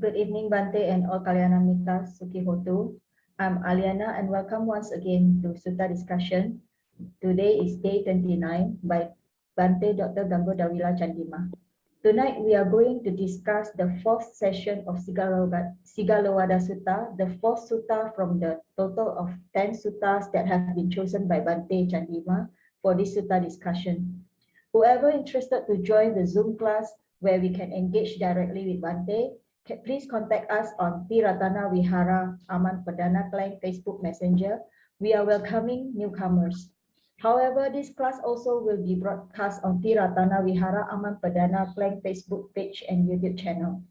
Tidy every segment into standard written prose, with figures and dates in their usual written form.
Good evening, Bhante and all Kalyanamita Sukhihotu. I'm Aliana and welcome once again to Sutta discussion. Today is day 29 by Bhante Dr. Gangodawila Chandima. Tonight we are going to discuss the fourth session of Sigalovada Sutta, the fourth sutta from the total of 10 suttas that have been chosen by Bhante Chandima for this sutta discussion. Whoever interested to join the Zoom class where we can engage directly with Bhante, please contact us on Ti-Ratana Vihara Aman Perdana Klang Facebook Messenger. We are welcoming newcomers. However, this class also will be broadcast on Ti-Ratana Vihara Aman Perdana Klang Facebook page and YouTube channel.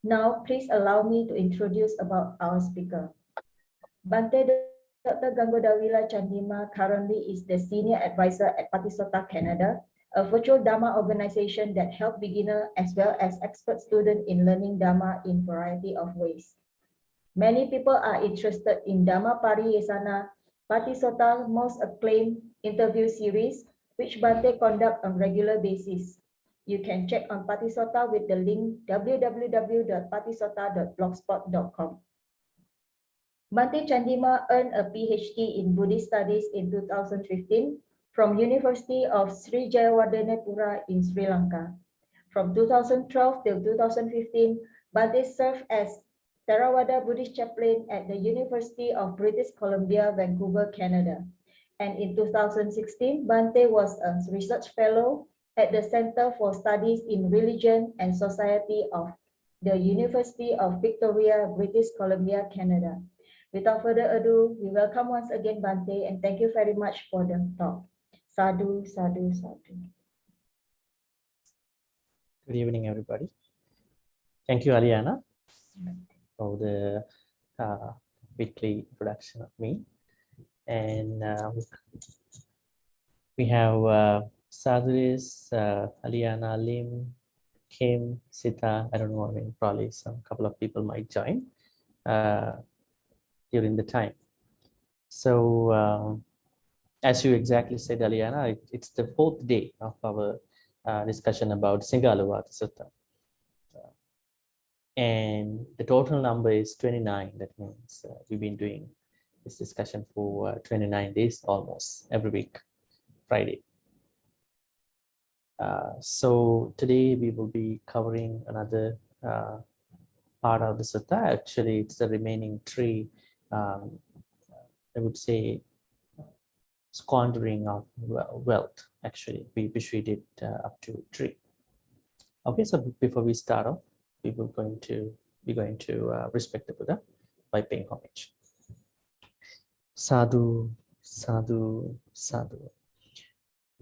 Now, please allow me to introduce about our speaker. Bhante Dr. Gangodawila Chandima currently is the Senior Advisor at Sutta Canada, a virtual Dharma organization that helps beginner as well as expert students in learning Dharma in variety of ways. Many people are interested in Dhamma Pariyesana, Patisotta's most acclaimed interview series, which Bhante conduct on regular basis. You can check on Patisotta with the link www.patisotta.blogspot.com. Bhante Chandima earned a PhD in Buddhist Studies in 2015 from University of Sri Jayawardenepura in Sri Lanka. From 2012 till 2015, Bhante served as Theravada Buddhist chaplain at the University of British Columbia, Vancouver, Canada. And in 2016, Bhante was a research fellow at the Center for Studies in Religion and Society of the University of Victoria, British Columbia, Canada. Without further ado, we welcome once again Bhante and thank you very much for the talk. Sadhu, sadhu, sadhu. Good evening, everybody. Thank you, Aliana, for the weekly introduction of me. And we have Sadhuris, Aliana, Lim, Kim, Sita. I don't know, I mean, probably some couple of people might join during the time. So, as you exactly said, Aliana, it's the fourth day of our discussion about Sigalovada Sutta. And the total number is 29. That means we've been doing this discussion for 29 days almost every week, Friday. So today we will be covering another part of the sutta. Actually, it's the remaining three, I would say, squandering of wealth, actually, which we did up to 3. Okay, so before we start off, we're going to respect the Buddha by paying homage. Sadhu, sadhu, sadhu.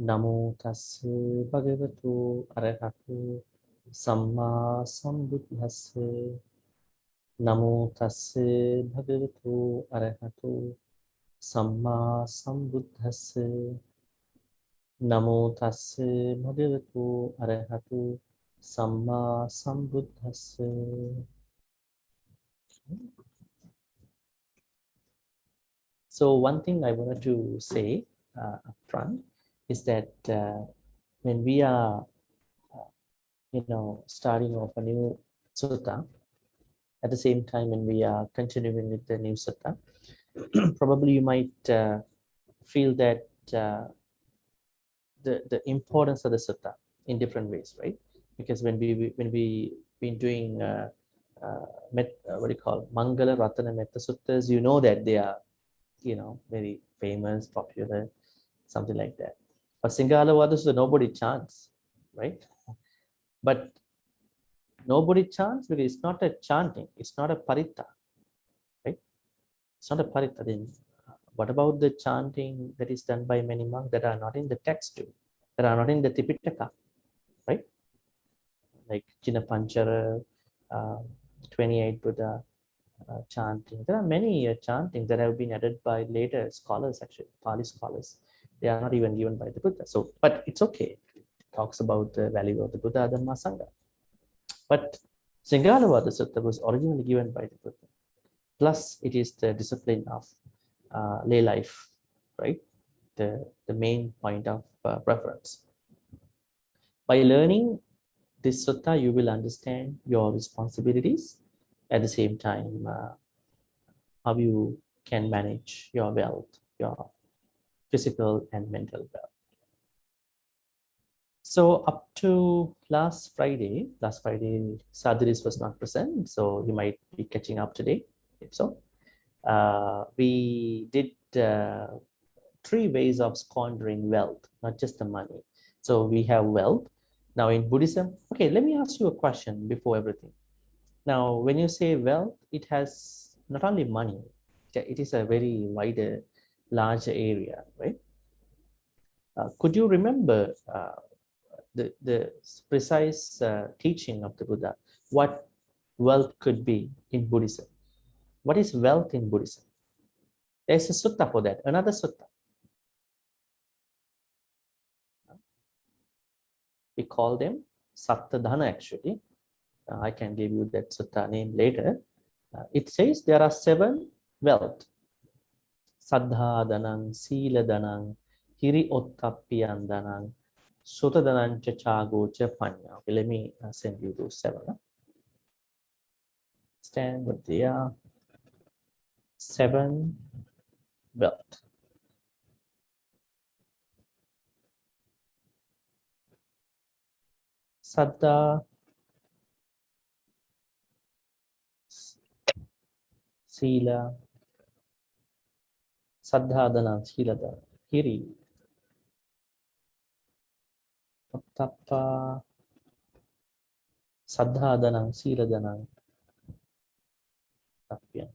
Namo tassa bhagavatu arahatu samma sambuddhassa. Namo tassa bhagavatu arahatu samma sambuddhassa. Namo tassa bhagavatu arahatu samma sambuddhassa. So one thing I wanted to say up front is that when we are, starting off a new sutta, at the same time when we are continuing with the new sutta, probably you might feel that the importance of the sutta in different ways, right? Because when we been doing what do you call Mangala Ratana Metta Suttas, you know that they are very famous, popular, something like that. But Sigalovada Sutta, nobody chants, right? But nobody chants because it's not a chanting, it's not a paritta, right? It's not a paritta. Then what about the chanting that is done by many monks that are not in the text too, that are not in the Tipitaka, right? Like Jinapanchara, 28 Buddha chanting. There are many chantings that have been added by later scholars, actually, Pali scholars. They are not even given by the Buddha. So, but it's okay. It talks about the value of the Buddha, Dhamma, Sangha. But Sigalovada Sutta was originally given by the Buddha. Plus, it is the discipline of lay life, right? The main point of preference. By learning this sutta, you will understand your responsibilities At the same time, how you can manage your wealth, your physical and mental wealth. So up to last Friday, Sadhris was not present, so he might be catching up today, if so. We did 3 ways of squandering wealth, not just the money. So we have wealth. Now in Buddhism, okay, let me ask you a question before everything. Now, when you say wealth, it has not only money, it is a very wider, larger area, right? Could you remember the precise teaching of the Buddha, what wealth could be in Buddhism? What is wealth in Buddhism? There's a sutta for that, another sutta. We call them Sattadhana actually. I can give you that sutta name later. It says there are 7 wealth. Saddha danang, sila danang, hiri ottappiyan danang, sutta danang cha chago cha panya. Okay, let me send you those 7. Stand what they are. 7 wealth. Saddha, sila, saddha danang, sila danang, hiri, ottappa, saddha danang, sila danang, tappyan,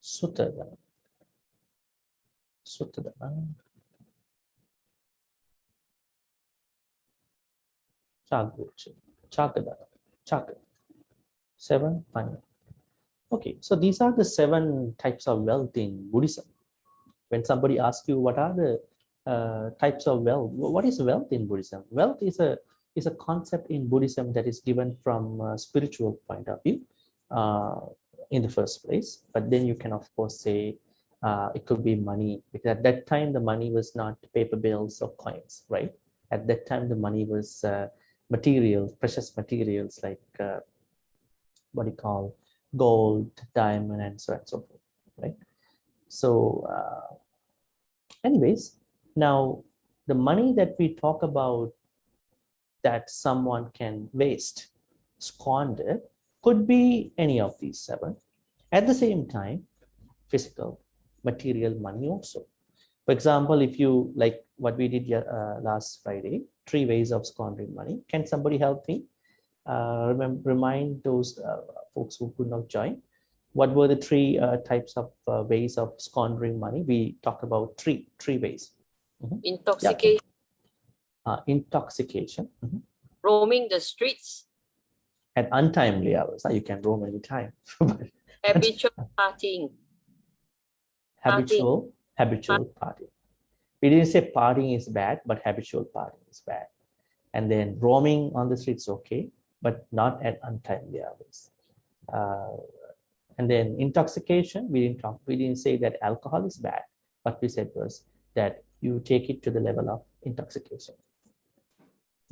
sutta danang, sutta danang, chago cha, chaga danang, chaga. 7 panya. Okay, so these are the 7 types of wealth in Buddhism. When somebody asks you what are the types of wealth, what is wealth in Buddhism? Wealth is a concept in Buddhism that is given from a spiritual point of view in the first place. But then you can of course say it could be money, because at that time the money was not paper bills or coins, right? At that time the money was materials, precious materials like what you call gold, diamond, and so on and so forth, right? So anyways, now the money that we talk about that someone can waste, squander, could be any of these 7. At the same time, physical, material money also. For example, if you like what we did last Friday, 3 ways of squandering money. Can somebody help me? Remind those folks who could not join. What were the 3 types of ways of squandering money? We talked about three ways. Intoxication, Intoxication, roaming the streets, at untimely hours. You can roam anytime. habitual partying. habitual partying. We didn't say partying is bad, but habitual partying is bad. And then roaming on the streets, okay, but not at untimely hours. And then intoxication, we didn't say that alcohol is bad. What we said was that you take it to the level of intoxication,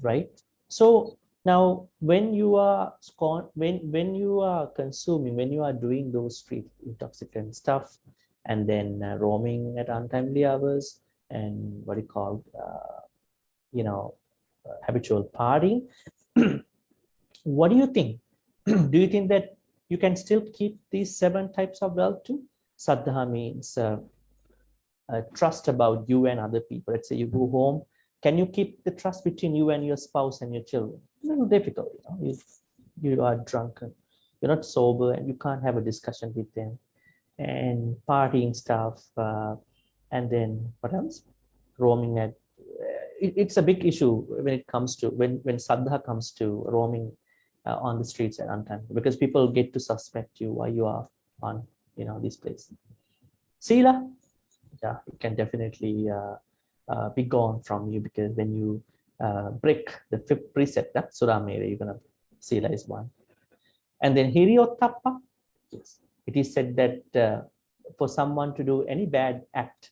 right? So now when you are when you are consuming, when you are doing those street intoxicant stuff, and then roaming at untimely hours, and what you call habitual partying, what do you think? Do you think that you can still keep these 7 types of wealth too? Saddha means trust about you and other people. Let's say you go home, can you keep the trust between you and your spouse and your children? A little difficult, you are drunken, you're not sober, and you can't have a discussion with them, and partying stuff, and then what else? Roaming at it's a big issue when it comes to when saddha comes to roaming on the streets at untime, because people get to suspect you why you are on this place. Sila, yeah, it can definitely be gone from you, because when you break the 5th precept, that suramere, you're gonna sila is 1. And then hiriyottappa, yes, it is said that for someone to do any bad act,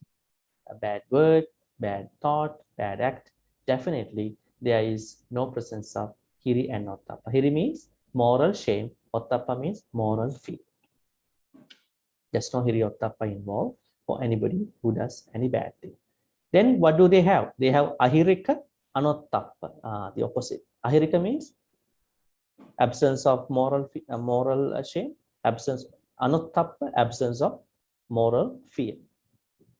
a bad word, bad thought, bad act, definitely there is no presence of hiri and ottappa. Hiri means moral shame Ottappa means moral fear. There's no hiri-ottappa involved for anybody who does any bad thing. Then what do they have? They have ahirika, anottappa, the opposite. Ahirika means absence of moral shame, absence, anottappa, absence of moral fear.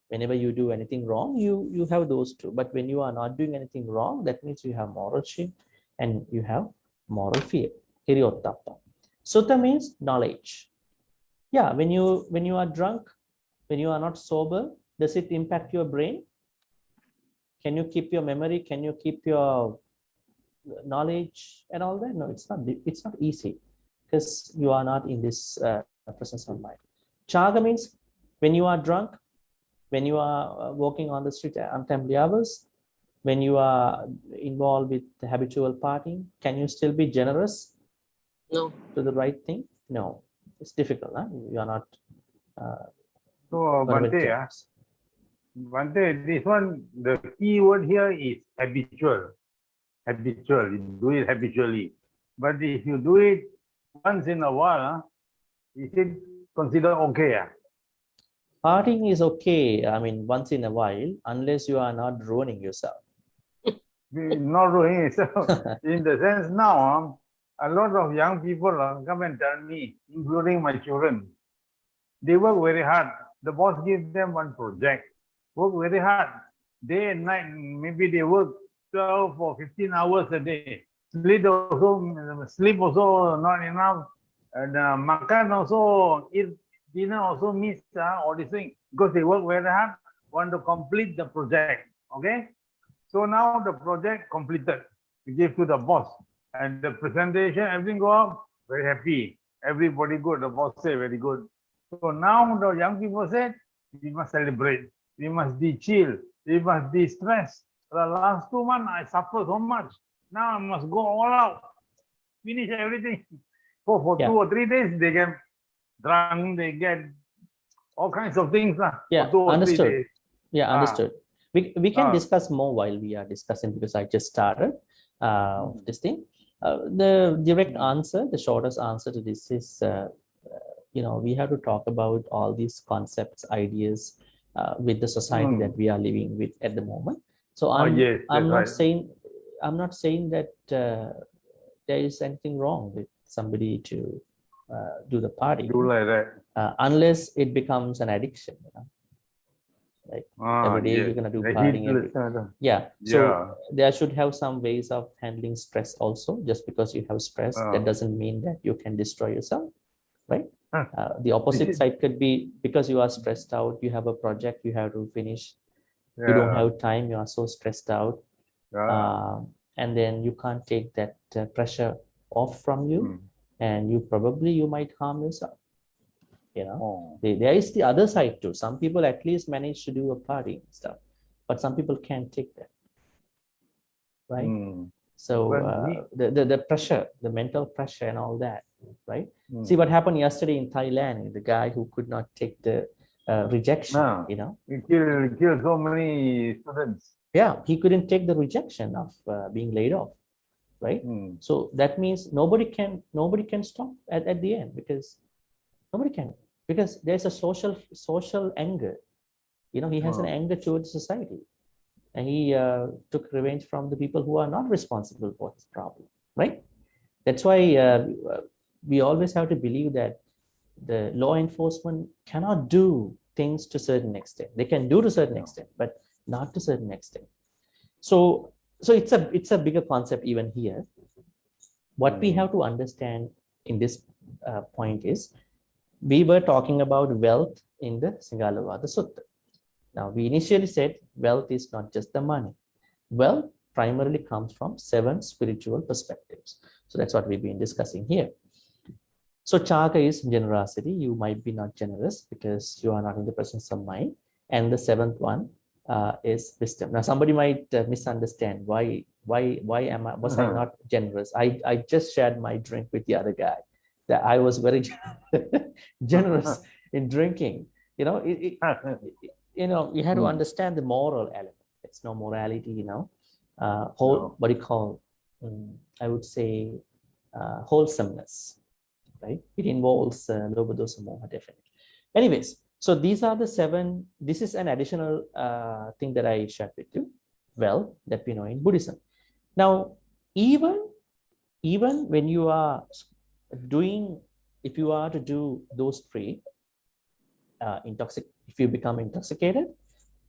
Whenever you do anything wrong, you have those two. But when you are not doing anything wrong, that means you have moral shame and you have moral fear. Hiri-ottappa. Sutta means knowledge. Yeah, when you are drunk, when you are not sober, does it impact your brain? Can you keep your memory? Can you keep your knowledge and all that? No, it's not easy because you are not in this presence of mind. Chaga means when you are drunk, when you are walking on the street at untimely hours, when you are involved with the habitual partying, can you still be generous? No. To the right thing? No, it's difficult. Huh? You are not. So Bhante, Bhante, this one, the key word here is habitual. Habitual, you do it habitually. But if you do it once in a while, is it considered okay? Partying is okay, I mean, once in a while, unless you are not ruining yourself. Not doing it. So, in the sense now, a lot of young people come and tell me, including my children, they work very hard. The boss gives them one project, work very hard, day and night. Maybe they work 12 or 15 hours a day. Sleep also not enough. And makan also, eat dinner also miss all these things because they work very hard, want to complete the project. Okay? So now the project completed, we give to the boss. And the presentation, everything go up, very happy. Everybody good, the boss say very good. So now the young people said, we must celebrate, we must be chill, we must be stressed. The last 2 months, I suffered so much. Now I must go all out, finish everything. So for 2 or 3 days, they get drunk, they get all kinds of things. Yeah, for 2 or 3 understood. days. Yeah, understood. We can discuss more while we are discussing because I just started this thing. The direct answer, the shortest answer to this is, we have to talk about all these concepts, ideas with the society that we are living with at the moment. So I'm not saying that there is anything wrong with somebody to do the party. Do like that. Unless it becomes an addiction. Like every day you're gonna do partying. So there should have some ways of handling stress also. Just because you have stress, that doesn't mean that you can destroy yourself, right? The opposite side could be because you are stressed out, you have a project you have to finish, you don't have time, you are so stressed out, and then you can't take that pressure off from you, and you might harm yourself. There is the other side too. Some people at least manage to do a party and stuff, but some people can't take that, right? So the pressure, the mental pressure and all that, right? See what happened yesterday in Thailand, the guy who could not take the rejection, He killed so many students. Yeah, he couldn't take the rejection of being laid off, right? So that means nobody can stop at the end because nobody can. Because there's a social anger. He has an anger towards society. And he took revenge from the people who are not responsible for his problem, right? That's why we always have to believe that the law enforcement cannot do things to a certain extent. They can do to a certain extent, but not to a certain extent. So it's a bigger concept even here. What we have to understand in this point is, we were talking about wealth in the Sigalovada Sutta. Now, we initially said wealth is not just the money. Wealth primarily comes from 7 spiritual perspectives. So that's what we've been discussing here. So Chaga is generosity. You might be not generous because you are not in the presence of mind. And the 7th one is wisdom. Now, somebody might misunderstand why was I not generous? I just shared my drink with the other guy. That I was very generous in drinking. You have to understand the moral element. It's no morality, what do you call, I would say, wholesomeness, right? It involves Lobha Dosa Moha, definitely. Anyways, so these are the 7. This is an additional thing that I shared with you, well, that we know in Buddhism. Now, even when you are doing, if you are to do those 3, if you become intoxicated,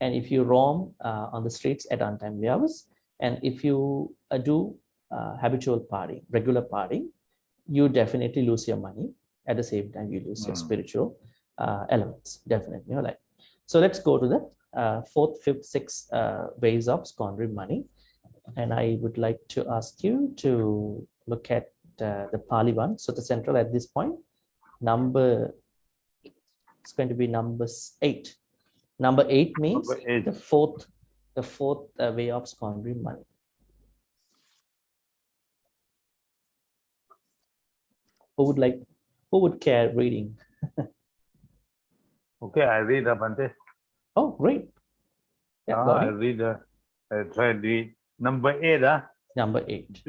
and if you roam on the streets at untimely hours, and if you do habitual partying, regular partying, you definitely lose your money. At the same time, you lose your spiritual elements, definitely in your life. So let's go to the 4th, 5th, 6th ways of squandering money. And I would like to ask you to look at the Pali one, Sutta Central at this point. It's going to be number 8. Number 8 means Number 8. the fourth way of squandering money. Who would care reading? Okay, I read, Bhante. Oh, great. Yeah, go I ahead. read, I try to read. Number 8, Number 8.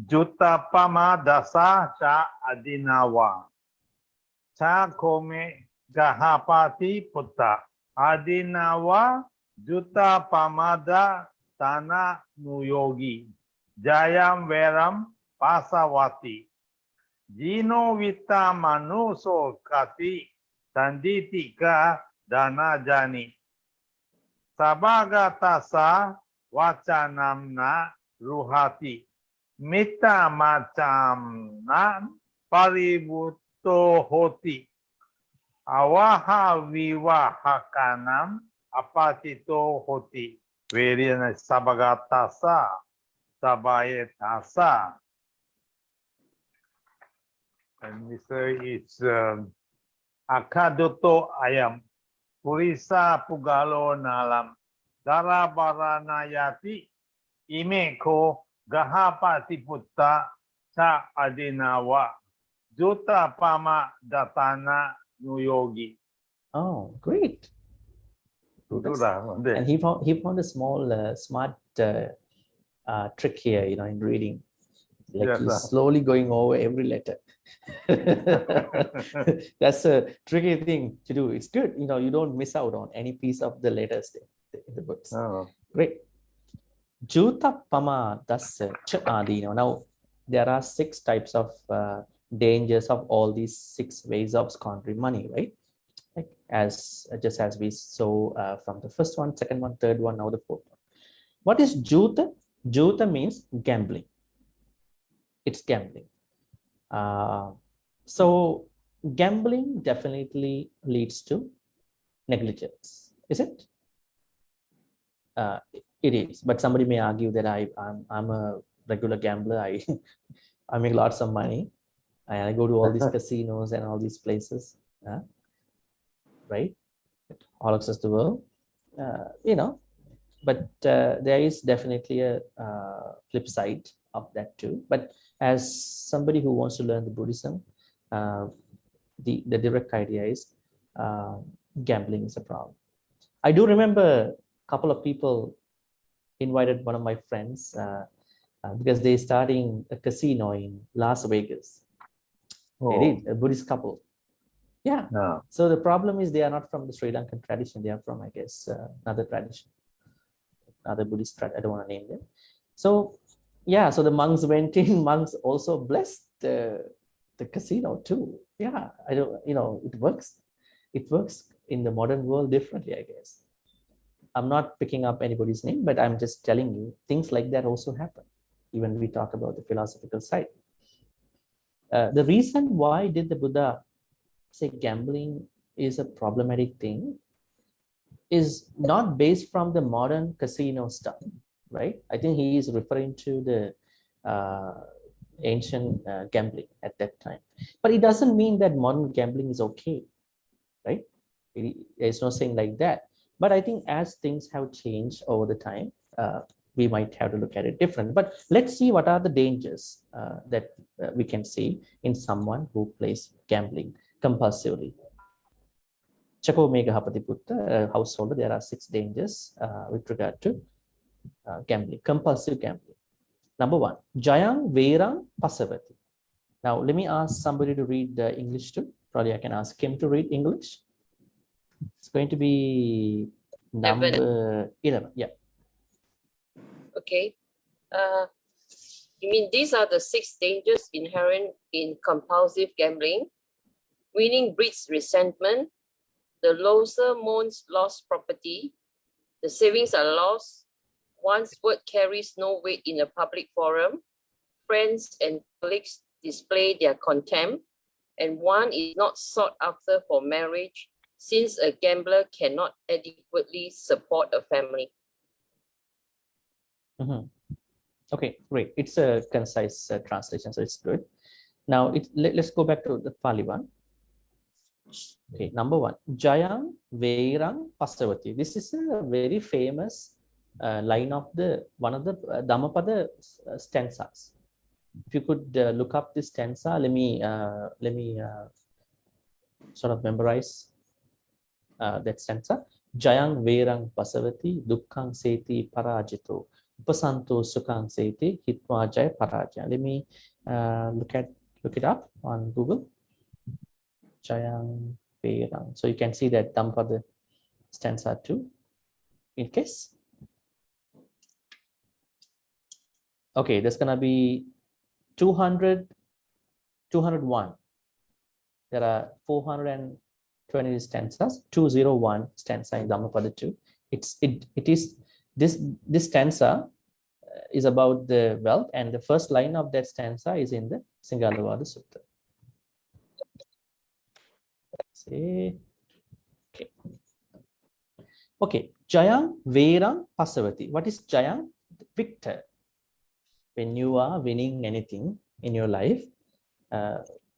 Jutta Pama Dasa Cha Adinawa. Cha Kome Gahapati Putta. Adinawa Jutta Pamada Tana Nuyogi. Jayam Veram Pasawati. Jino Vita Manuso Kati Tanditika Dana Jani. Sabagatasa Wachanamna Ruhati. Mita Machamna Paributo Hoti. Awaha Vivahakanam Apatito Hoti. Very nice. Sabagatasa. Sabayetasa. And this is Akadoto Ayam. Purisa Pugalo Nalam. Darabaranayati. Imeko Gahapati Putta Sa Adinawa. Jutta Pama Datana Nuyogi. Oh, great. And he found a small smart trick here, in reading. Like Yes, he's sir. slowly going over every letter. That's a tricky thing to do. It's good, you don't miss out on any piece of the letters in the books. Oh. Great. Juta Pama Dasa Cha Adino. Now, there are 6 types of dangers of all these 6 ways of squandering money, right? Like just as we saw from the first one, second one, third one, now the 4th one. What is Juta? Juta means gambling. It's gambling. So gambling definitely leads to negligence, is it? It is, but somebody may argue that I'm a regular gambler. I make lots of money, and I go to all these casinos and all these places, right? All across the world, But there is definitely a flip side of that too. But as somebody who wants to learn the Buddhism, the direct idea is gambling is a problem. I do remember a couple of people invited one of my friends because they're starting a casino in Las Vegas. Oh. They did, a Buddhist couple. Yeah. No. So the problem is they are not from the Sri Lankan tradition. They are from, I guess, another tradition. Other Buddhist tradition, I don't want to name them. So yeah, so the monks went in. Monks also blessed the casino too. Yeah, I don't, it works. It works in the modern world differently, I guess. I'm not picking up anybody's name, but I'm just telling you things like that also happen. Even we talk about the philosophical side. The reason why did the Buddha say gambling is a problematic thing is not based from the modern casino stuff, right? I think he is referring to the ancient gambling at that time. But it doesn't mean that modern gambling is okay, right? There's no saying like that. But I think as things have changed over the time, we might have to look at it different. But let's see what are the dangers that we can see in someone who plays gambling compulsively. Chako Megahapati Putta household, there are 6 dangers with regard to gambling, compulsive gambling. Number 1, Jayang Verang Pasavati. Now, let me ask somebody to read the English too. Probably I can ask him to read English. It's going to be number 11. Yeah. Okay. You mean these are the 6 dangers inherent in compulsive gambling? Winning breeds resentment. The loser mourns lost property. The savings are lost. One's word carries no weight in a public forum. Friends and colleagues display their contempt. And one is not sought after for marriage, since a gambler cannot adequately support a family. Okay, great. It's a concise translation, so it's good. Now, let's go back to the Pali one. Okay, number 1, Jayang Veirang Pasavati. This is a very famous line of one of the Dhammapada stanzas. If you could look up this stanza, let me sort of memorize that stanza. Jayang Veirang Pasavati Dukkhang Seti Parajito Upasanto Sukhang Seti Hitva Jaya Parajaya. Let me look it up on Google. Jayang Veirang. So you can see that Dhammapada stanza 2 in case. Okay, there's gonna be 200, 201. There are 420 stanzas, 201 stanza in Dhammapada 2. It is this stanza is about the wealth, and the first line of that stanza is in the Sigalovada Sutta. See. Okay, Jayang Veirang Pasavati. What is Jayang? Victor. When you are winning anything in your life,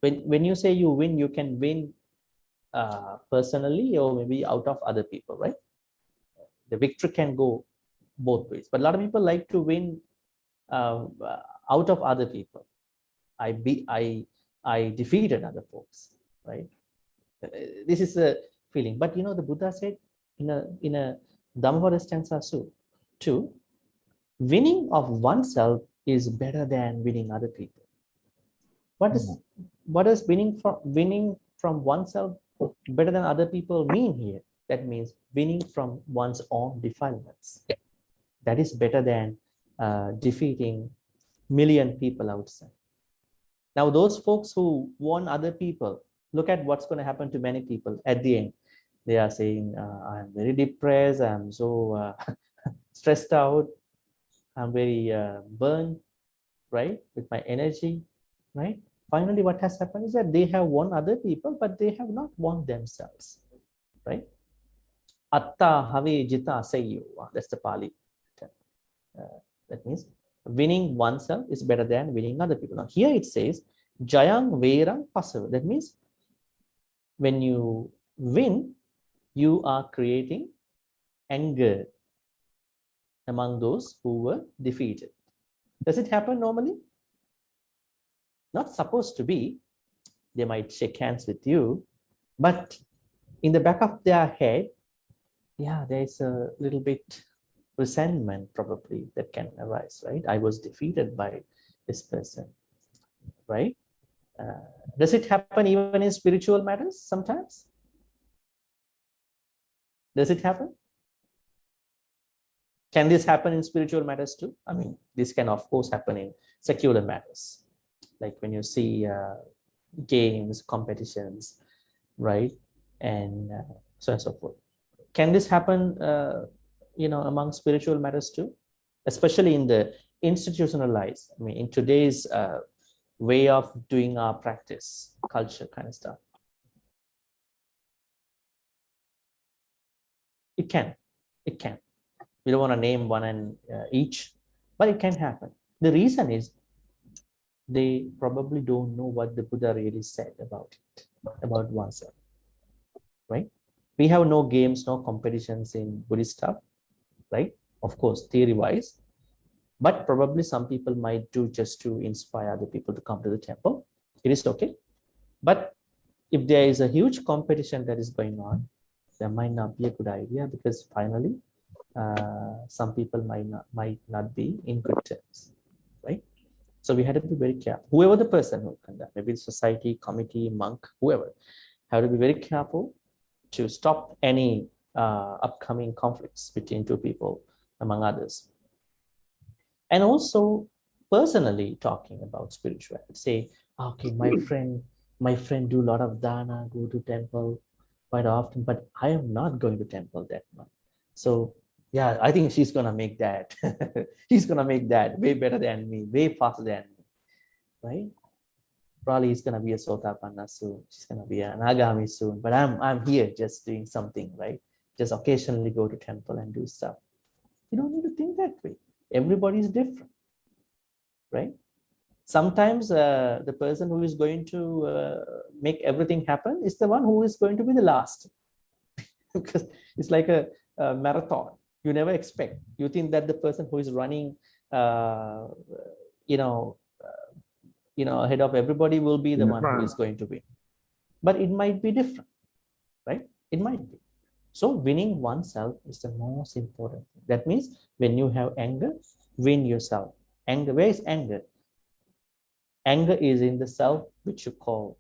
when you say you win, you can win personally or maybe out of other people, right? The victory can go both ways, but a lot of people like to win out of other people. I defeated other folks, right? This is a feeling, but you know, the Buddha said in a Dhammapada stanza 2, winning of oneself is better than winning other people. What does winning from oneself better than other people mean here? That means winning from one's own defilements. That is better than defeating million people outside. Now, those folks who won other people, look at what's going to happen to many people at the end. They are saying, I'm very depressed, I'm so stressed out, I'm very burned, right, with my energy, right? Finally, what has happened is that they have won other people, but they have not won themselves, right? Atta have jita sayu. That's the Pali. That means winning oneself is better than winning other people. Now, here it says, Jayang Veirang Pasav. That means when you win, you are creating anger among those who were defeated. Does it happen normally? Not supposed to be. They might shake hands with you, but in the back of their head, yeah, there's a little bit resentment probably that can arise, right? I was defeated by this person, right? Does it happen even in spiritual matters sometimes? Does it happen? Can this happen in spiritual matters too? I mean, this can of course happen in secular matters, like when you see games, competitions, right? And so on and so forth. Can this happen, among spiritual matters too? Especially in the institutionalized, I mean, in today's way of doing our practice, culture kind of stuff. It can. We don't want to name one and each, but it can happen. The reason is they probably don't know what the Buddha really said about it, about oneself, right? We have no games, no competitions in Buddhist stuff, right? Of course, theory-wise, but probably some people might do just to inspire other people to come to the temple. It is okay. But if there is a huge competition that is going on, that might not be a good idea, because finally, some people might not be in good terms, right? So we had to be very careful. Whoever the person who conduct, maybe the society, committee, monk, whoever, have to be very careful to stop any upcoming conflicts between two people, among others. And also personally talking about spirituality, say, okay, my friend do a lot of dana, go to temple quite often, but I am not going to temple that much. So yeah, I think she's gonna make that. She's gonna make that way better than me, way faster than me, right? Probably he's gonna be a Sotapanna soon. She's gonna be an Agami soon. But I'm here just doing something, right? Just occasionally go to temple and do stuff. You don't need to think that way. Everybody is different, right? Sometimes the person who is going to make everything happen is the one who is going to be the last, because it's like a marathon. You never expect. You think that the person who is running, you know, ahead of everybody will be the one who is going to win. But it might be different, right? It might be. So winning oneself is the most important thing. That means when you have anger, win yourself. Anger, where is anger? Anger is in the self, which you call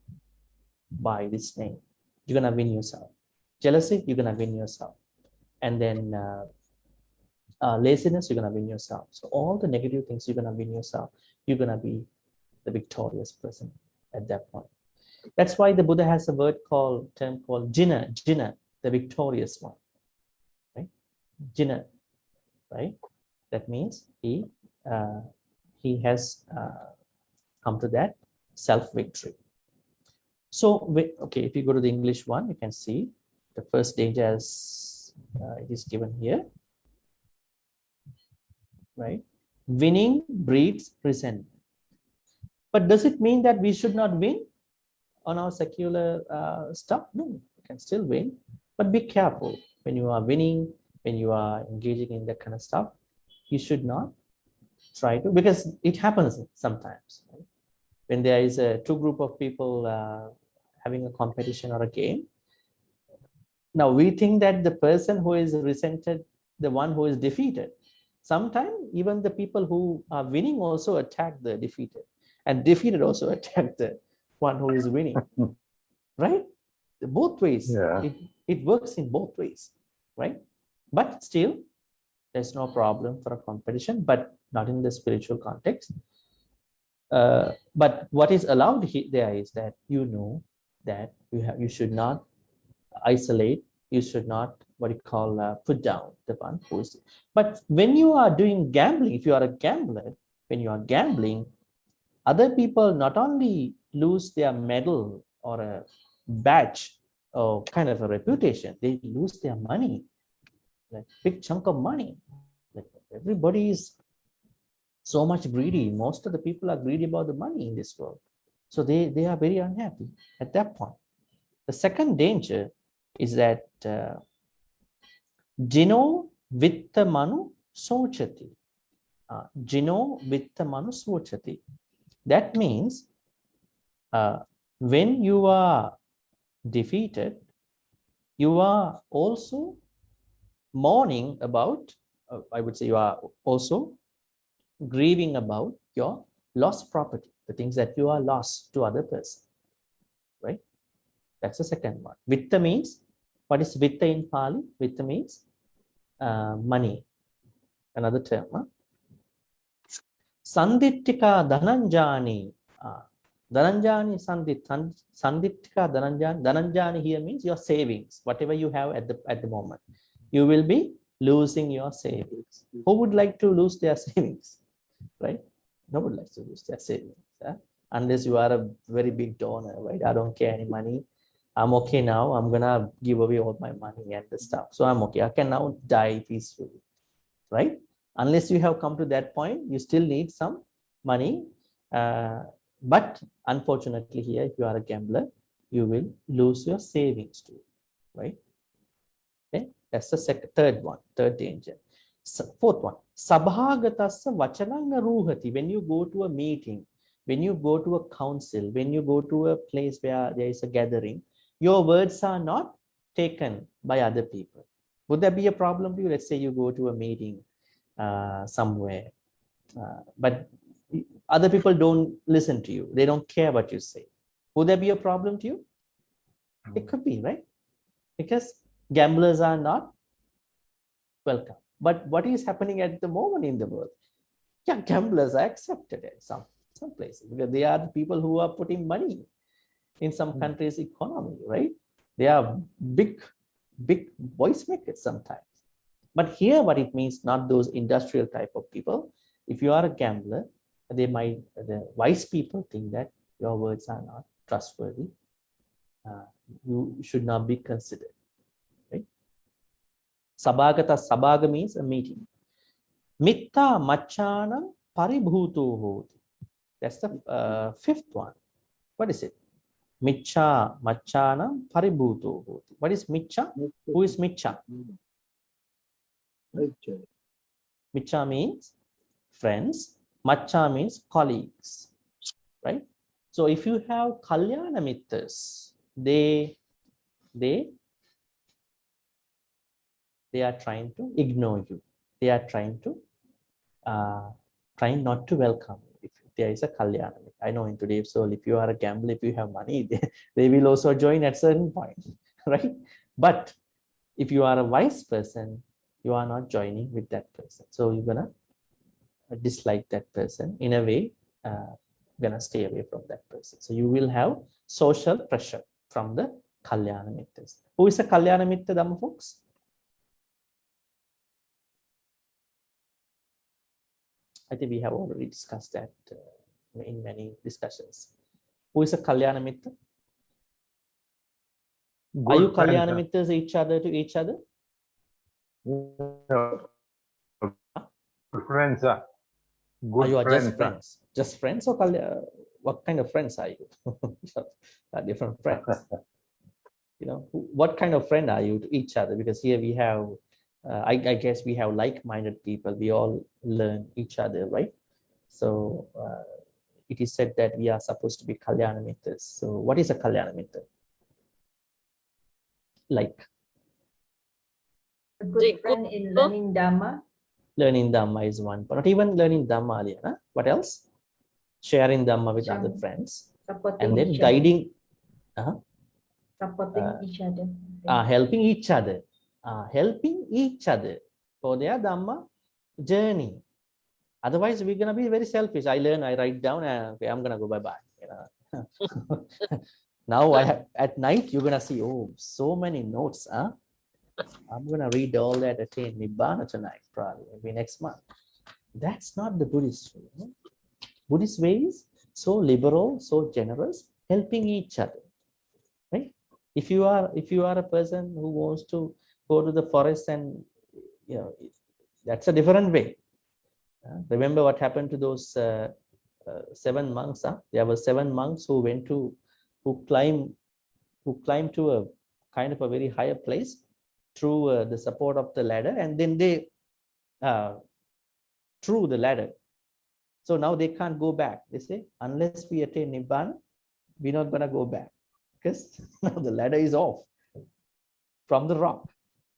by this name. You're gonna win yourself. Jealousy, you're gonna win yourself. And then laziness, you're gonna win yourself. So all the negative things, you're gonna win yourself. You're gonna be the victorious person at that point. That's why the Buddha has a term called Jina, the victorious one, right? Jina, right? That means he has come to that self-victory. So, okay, if you go to the English one, you can see the first danger as it is given here, right? Winning breeds resentment. But does it mean that we should not win on our secular stuff? No, you can still win, but be careful when you are winning, when you are engaging in that kind of stuff. You should not try to, because it happens sometimes, right? When there is a two group of people having a competition or a game. Now we think that the person who is resented, the one who is defeated. Sometimes even the people who are winning also attack the defeated, and defeated also attack the one who is winning, right? Both ways. Yeah. It works in both ways, right? But still, there's no problem for a competition, but not in the spiritual context. But what is allowed there is that you know that you should not isolate, you should not put down the one who is. But when you are doing gambling, if you are a gambler, when you are gambling, other people not only lose their medal or a badge or kind of a reputation, they lose their money, like big chunk of money. Like everybody is so much greedy. Most of the people are greedy about the money in this world. So they are very unhappy at that point. The second danger is that Jino Vitta Manu Sochati. Jino Vitta Manu Sochati. That means when you are defeated, you are also mourning about, I would say you are also grieving about your lost property, the things that you are lost to other person, right? That's the second one. Vitta means, what is Vitta in Pali? Vitta means money, another term. Sandittika Dhananjani. Dhananjani Sandittika Dhananjani. Dhananjani here means your savings, whatever you have at the moment. You will be losing your savings. Who would like to lose their savings? Right? Nobody likes to lose their savings. Unless you are a very big donor, right? I don't care any money. I'm okay now. I'm gonna give away all my money and the stuff. So I'm okay. I can now die peacefully, right? Unless you have come to that point, you still need some money. But unfortunately here, if you are a gambler, you will lose your savings too, right? Okay, that's the third danger. Fourth one, Sabhagatassa Vachananga Ruhati. When you go to a meeting, when you go to a council, when you go to a place where there is a gathering, your words are not taken by other people. Would that be a problem to you? Let's say you go to a meeting somewhere, but Other people don't listen to you. They don't care what you say. Would that be a problem to you? It could be, right? Because gamblers are not welcome. But what is happening at the moment in the world? Yeah, gamblers are accepted at some places because they are the people who are putting money in some countries' economy, right? They are big voice makers sometimes. But here, what it means, not those industrial type of people. If you are a gambler, the wise people think that your words are not trustworthy. You should not be considered, right? Sabhaga means a meeting. Mitta machana paribhuto hoti. That's the fifth one. What is it? Micha machana paribhuto hoti. What is micha? Who is micha? Micha means friends. Macha means colleagues, right? So if you have kalyana mittas, they are trying to ignore you. They are trying not to welcome you. If there is a kalyana mitta. I know in today's world, if you are a gambler, if you have money, they will also join at certain point, right? But if you are a wise person, you are not joining with that person. So you're gonna dislike that person. In a way, gonna stay away from that person. So you will have social pressure from the kalyana mittas. Who is a kalyana mitta, Dhamma folks? I think we have already discussed that in many discussions. Who is a kalyana mitta? Are you kalyana mittas each other to each other? Friends, Or you are just friends? Just friends, or what kind of friends are you? Different friends. You know, what kind of friend are you to each other? Because here we have, I guess we have like-minded people. We all learn each other, right? So it is said that we are supposed to be kalyana mittas. So what is a kalyana mitta? Like A good friend in learning Dhamma. Learning Dhamma is one, but not even learning Dhamma, Liana. What else? Sharing Dhamma with other friends. And then guiding. Supporting each other. Helping each other. Helping each other for their Dhamma journey. Otherwise, we're going to be very selfish. I learn, I write down, okay, I'm going to go bye-bye. You know? Now, at night, you're going to see, oh, so many notes. I'm going to read all that, attain Nibbana tonight, probably, maybe next month. That's not the Buddhist way. No? Buddhist way is so liberal, so generous, helping each other, right? If you are a person who wants to go to the forest and, you know, that's a different way. Remember what happened to those 7 monks? There were 7 monks who climbed to a kind of a very higher place through the support of the ladder, and then they threw the ladder. So now they can't go back. They say, unless we attain Nibbana, we're not going to go back because now the ladder is off from the rock,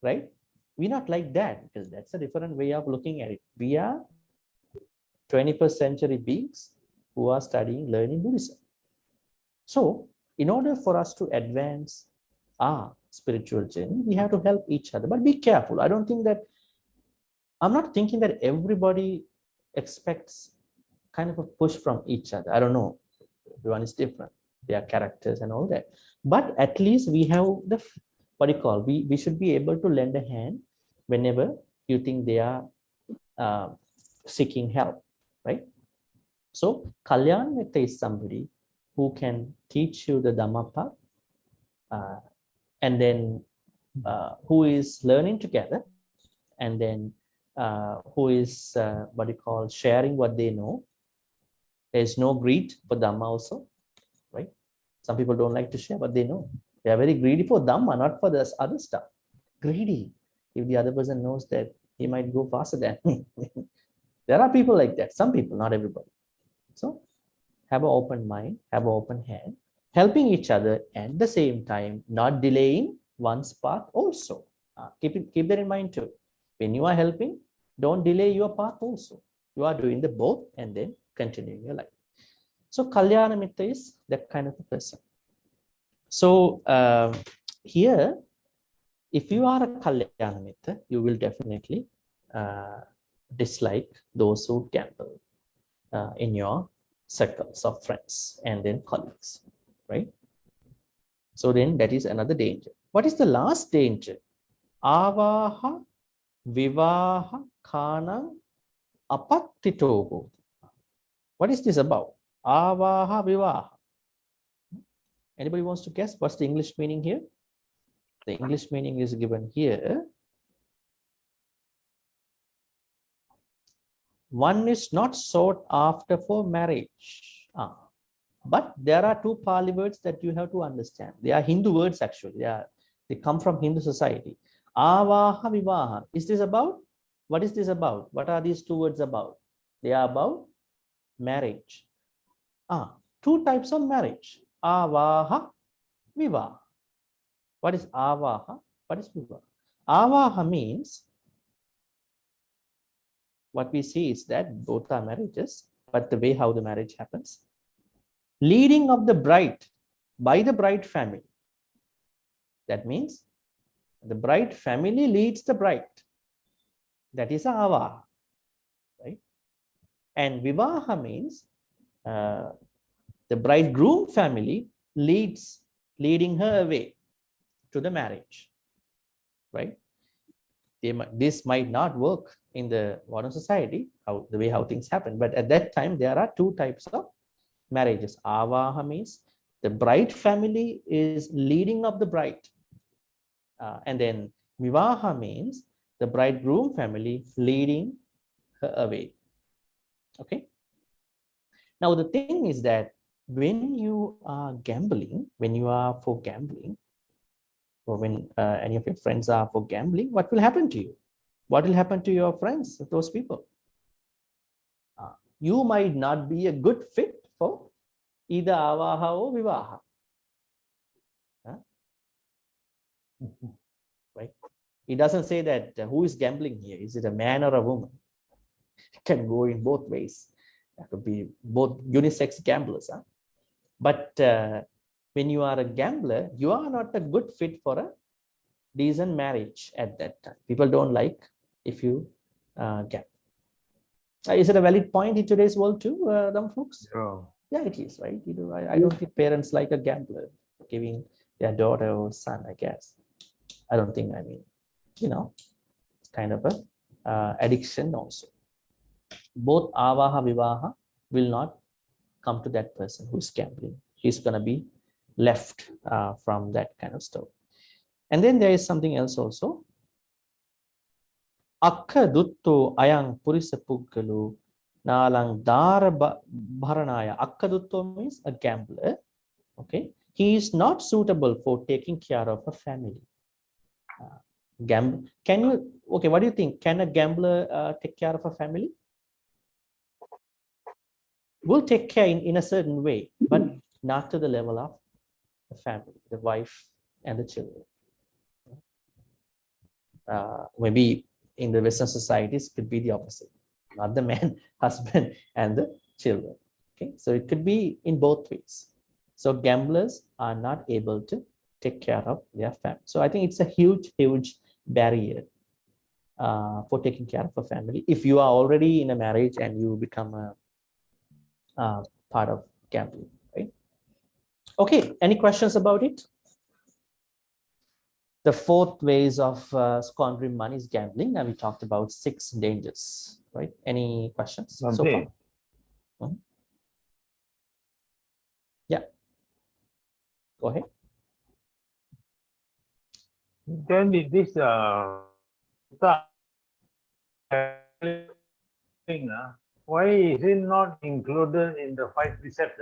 right? We're not like that because that's a different way of looking at it. We are 21st century beings who are studying, learning Buddhism. So in order for us to advance our spiritual journey, we have to help each other, but be careful. I'm not thinking that everybody expects kind of a push from each other. I don't know. Everyone is different. Their characters and all that. But at least we have we should be able to lend a hand whenever you think they are seeking help, right? So Kalyana Mitta is somebody who can teach you the Dhamma path, and then who is learning together, and then who is sharing what they know. There's no greed for Dhamma also, right? Some people don't like to share, but they know. They are very greedy for Dhamma, not for this other stuff. Greedy. If the other person knows that he might go faster than me. There are people like that. Some people, not everybody. So have an open mind, have an open hand, helping each other at the same time, not delaying one's path also. Keep that in mind too. When you are helping, don't delay your path also. You are doing the both, and then continuing your life. So Kalyana Mitra is that kind of a person. So here, if you are a Kalyana Mitra, you will definitely dislike those who gamble in your circles of friends and then colleagues, right? So then that is another danger. What is the last danger? Avaha vivaha kanam apattitoho. What is this about? Avaha vivaha. Anybody wants to guess what's the English meaning here? The English meaning is given here. One is not sought after for marriage. But there are two Pali words that you have to understand. They are Hindu words actually. They come from Hindu society. Avaha vivaha. Is this about? What is this about? What are these two words about? They are about marriage. Two types of marriage. Avaha vivaha. What is avaha? What is vivaha? Avaha means what we see is that both are marriages, but the way how the marriage happens. Leading of the bride by the bride family. That means the bride family leads the bride. That is avaha, right? And vivaha means the bridegroom family leading her away to the marriage, right? This might not work in the modern society, the way how things happen, but at that time there are two types of marriages. Avaha means the bride family is leading up the bride, and then vivaha means the bridegroom family leading her away. Okay. Now the thing is that when you are gambling, when you are for gambling, or when any of your friends are for gambling, what will happen to you? What will happen to your friends, those people? You might not be a good fit for either avaha or vivaha. Right? It doesn't say that who is gambling here. Is it a man or a woman? It can go in both ways. That could be both unisex gamblers. But when you are a gambler, you are not a good fit for a decent marriage at that time. People don't like if you gamble. Is it a valid point in today's world too, dumb folks? Yeah, it is, right? I don't think parents like a gambler giving their daughter or son, I guess. I don't think, it's kind of a addiction also. Both avaha vivaha will not come to that person who's gambling. He's going to be left from that kind of stuff. And then there is something else also. Akka dutto ayang purisa puggalu nalang dara bharanaya. Akka dutto means a gambler. Okay, he is not suitable for taking care of a family. What do you think? Can a gambler take care of a family? Will take care in a certain way, but not to the level of the family, the wife and the children. Maybe in the Western societies could be the opposite, not the man, husband and the children. Okay, so it could be in both ways. So gamblers are not able to take care of their family. So I think it's a huge barrier for taking care of a family. If you are already in a marriage and you become a part of gambling, right? Okay, any questions about it? The fourth ways of squandering money is gambling. Now we talked about 6 dangers, right? Any questions so far? Yeah, go ahead. Then this thing, why is it not included in the 5 precepts?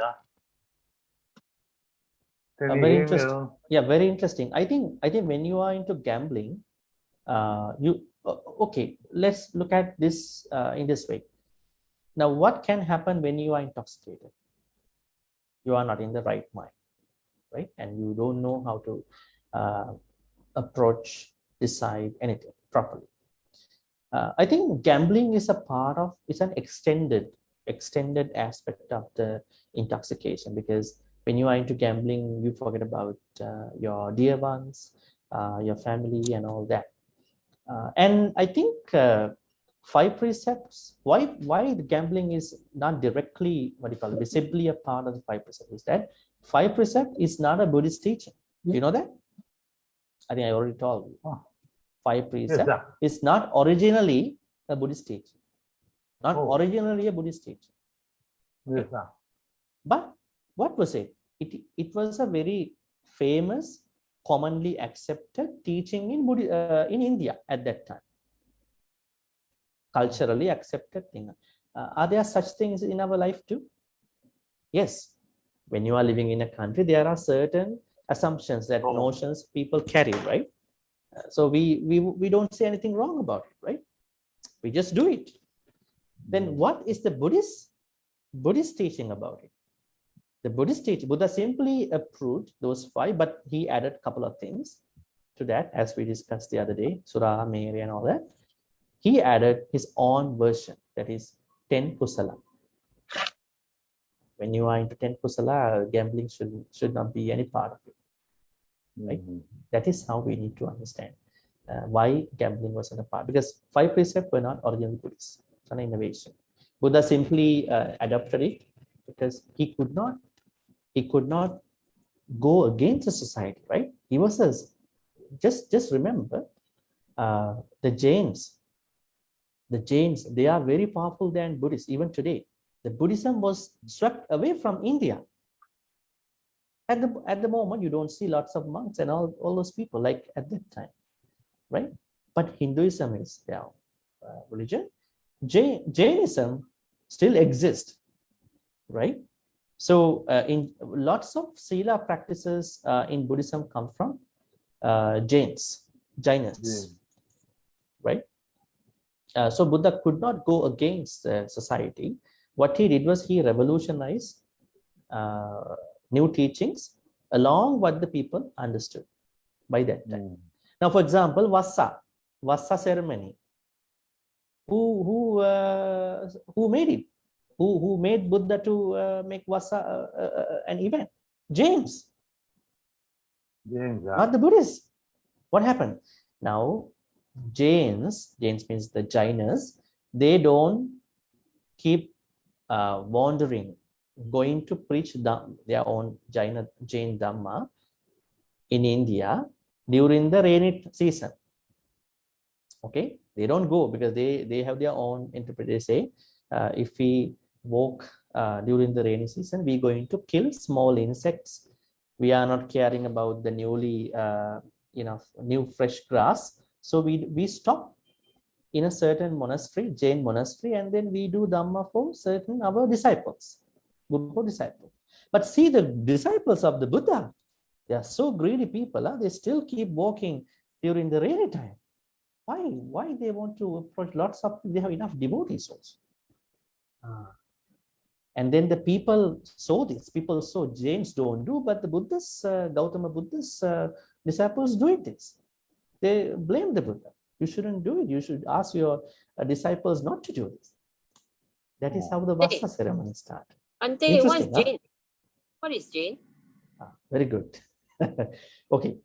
Very interesting. Yeah, very interesting. I think when you are into gambling, okay, let's look at this in this way. Now, what can happen when you are intoxicated? You are not in the right mind, right? And you don't know how to approach, decide anything properly. I think gambling is it's an extended extended aspect of the intoxication, because when you are into gambling, you forget about your dear ones, your family, and all that. And I think 5 precepts. Why the gambling is not directly visibly a part of the 5 precepts is that 5 precept is not a Buddhist teaching. You know that? I think I already told you. 5 precepts is not originally a Buddhist teaching. Not originally a Buddhist teaching. Yes, sir. But what was it? It was a very famous, commonly accepted teaching in India at that time. Culturally accepted thing. Are there such things in our life too? Yes. When you are living in a country, there are certain assumptions, that notions people carry, right? So we don't say anything wrong about it, right? We just do it. Then what is the Buddhist teaching about it? The Buddhist teaching, Buddha simply approved those 5, but he added a couple of things to that, as we discussed the other day, Sura, Mary, and all that. He added his own version, that is 10 Kusala. When you are into 10 Kusala, gambling should not be any part of it. Right? That is how we need to understand why gambling was not a part. Because 5 precepts were not originally Buddhist. It's an innovation. Buddha simply adopted it because he could not go against the society, right? He was just remember the Jains, they are very powerful than Buddhists even today. The Buddhism was swept away from India. At the moment, you don't see lots of monks and all those people like at that time, right? But Hinduism is their religion. Jainism still exists, right? So in lots of Sila practices in Buddhism come from Jainas, right? So Buddha could not go against society. What he did was he revolutionized new teachings along what the people understood by that time. Now, for example, Vassa ceremony. Who made it? Who made Buddha to make Vassa an event? James. Not the Buddhists. What happened? Now, Jains means the Jainas, they don't keep wandering, going to preach their own Jain Dhamma in India during the rainy season. Okay, they don't go because they have their own interpretation. They say if we walk during the rainy season, we're going to kill small insects. We are not caring about the newly new fresh grass. So we stop in a certain monastery, Jain monastery, and then we do Dhamma for certain our disciples, Guru disciples. But see the disciples of the Buddha, they are so greedy people. They still keep walking during the rainy time. Why they want to approach lots of, they have enough devotees also. And then the people saw this. People saw Jains don't do, but the Buddhists, Gautama Buddha's disciples doing this. They blame the Buddha. You shouldn't do it. You should ask your disciples not to do this. That is how the Vassa ceremony started. Bhante, what is Jain? What is Jain? Very good. Okay.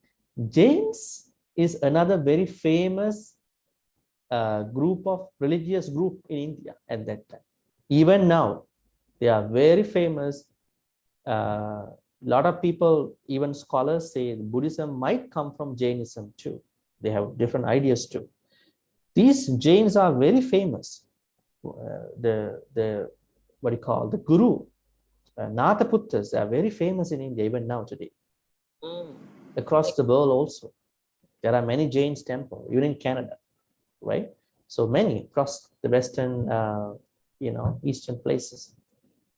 Jains is another very famous religious group in India at that time. Even now, they are very famous. Lot of people, even scholars, say Buddhism might come from Jainism too. They have different ideas too. These Jains are very famous. The Guru, Nathaputtas are very famous in India even now today. Across the world also. There are many Jains temples, even in Canada, right? So many across the Western, Eastern places.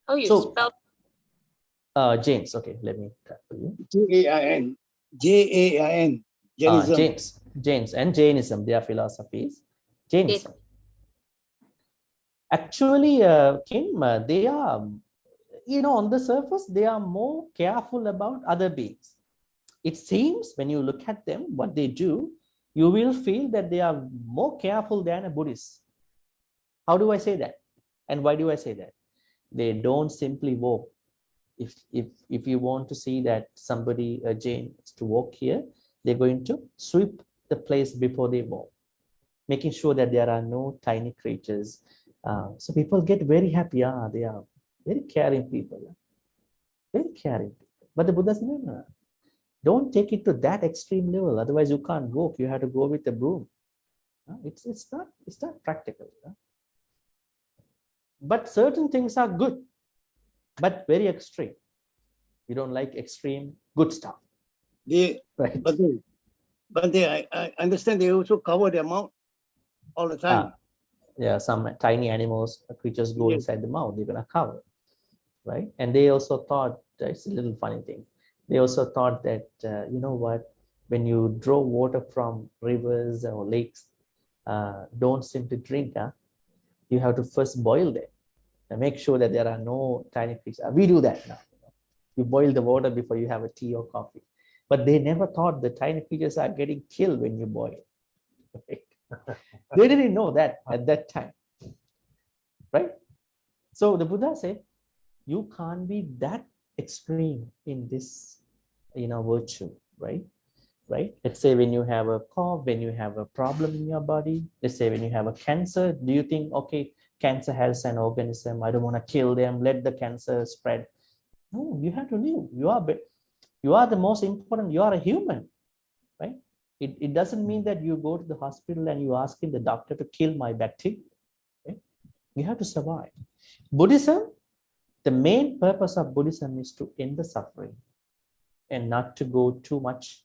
How you spell? Jains. Okay, let me try for you. Jain. Jain. Jains and Jainism, their philosophies. Jainism. Actually, Kim, they are, on the surface, they are more careful about other beings. It seems when you look at them, what they do, you will feel that they are more careful than a Buddhist. How do I say that? And why do I say that? They don't simply walk. If you want to see that somebody, a Jain, is to walk here, they're going to sweep the place before they walk, making sure that there are no tiny creatures. So people get very happy. They are very caring people, very caring people. But the Buddha said, no, no, don't take it to that extreme level. Otherwise, you can't walk. You have to go with a broom. It's not practical. But certain things are good, but very extreme. You don't like extreme good stuff, right? But I understand they also cover their mouth all the time. Yeah, some tiny animals, creatures go Yes. inside the mouth, they're gonna cover, right? And they also thought, it's a little funny thing. They also thought that, you know what, when you draw water from rivers or lakes, don't simply drink, you have to first boil them and make sure that there are no tiny creatures. We do that now. You boil the water before you have a tea or coffee. But they never thought the tiny creatures are getting killed when you boil. Right? They didn't know that at that time, right? So the Buddha said, you can't be that extreme in this, virtue, right? Right? Let's say when you have a cough, when you have a problem in your body, let's say when you have a cancer, do you think, okay, cancer has an organism, I don't want to kill them, let the cancer spread? No, you have to live. You are the most important. You are a human, right? It doesn't mean that you go to the hospital and you ask the doctor to kill my bacteria. Right? You have to survive. Buddhism, the main purpose of Buddhism is to end the suffering and not to go too much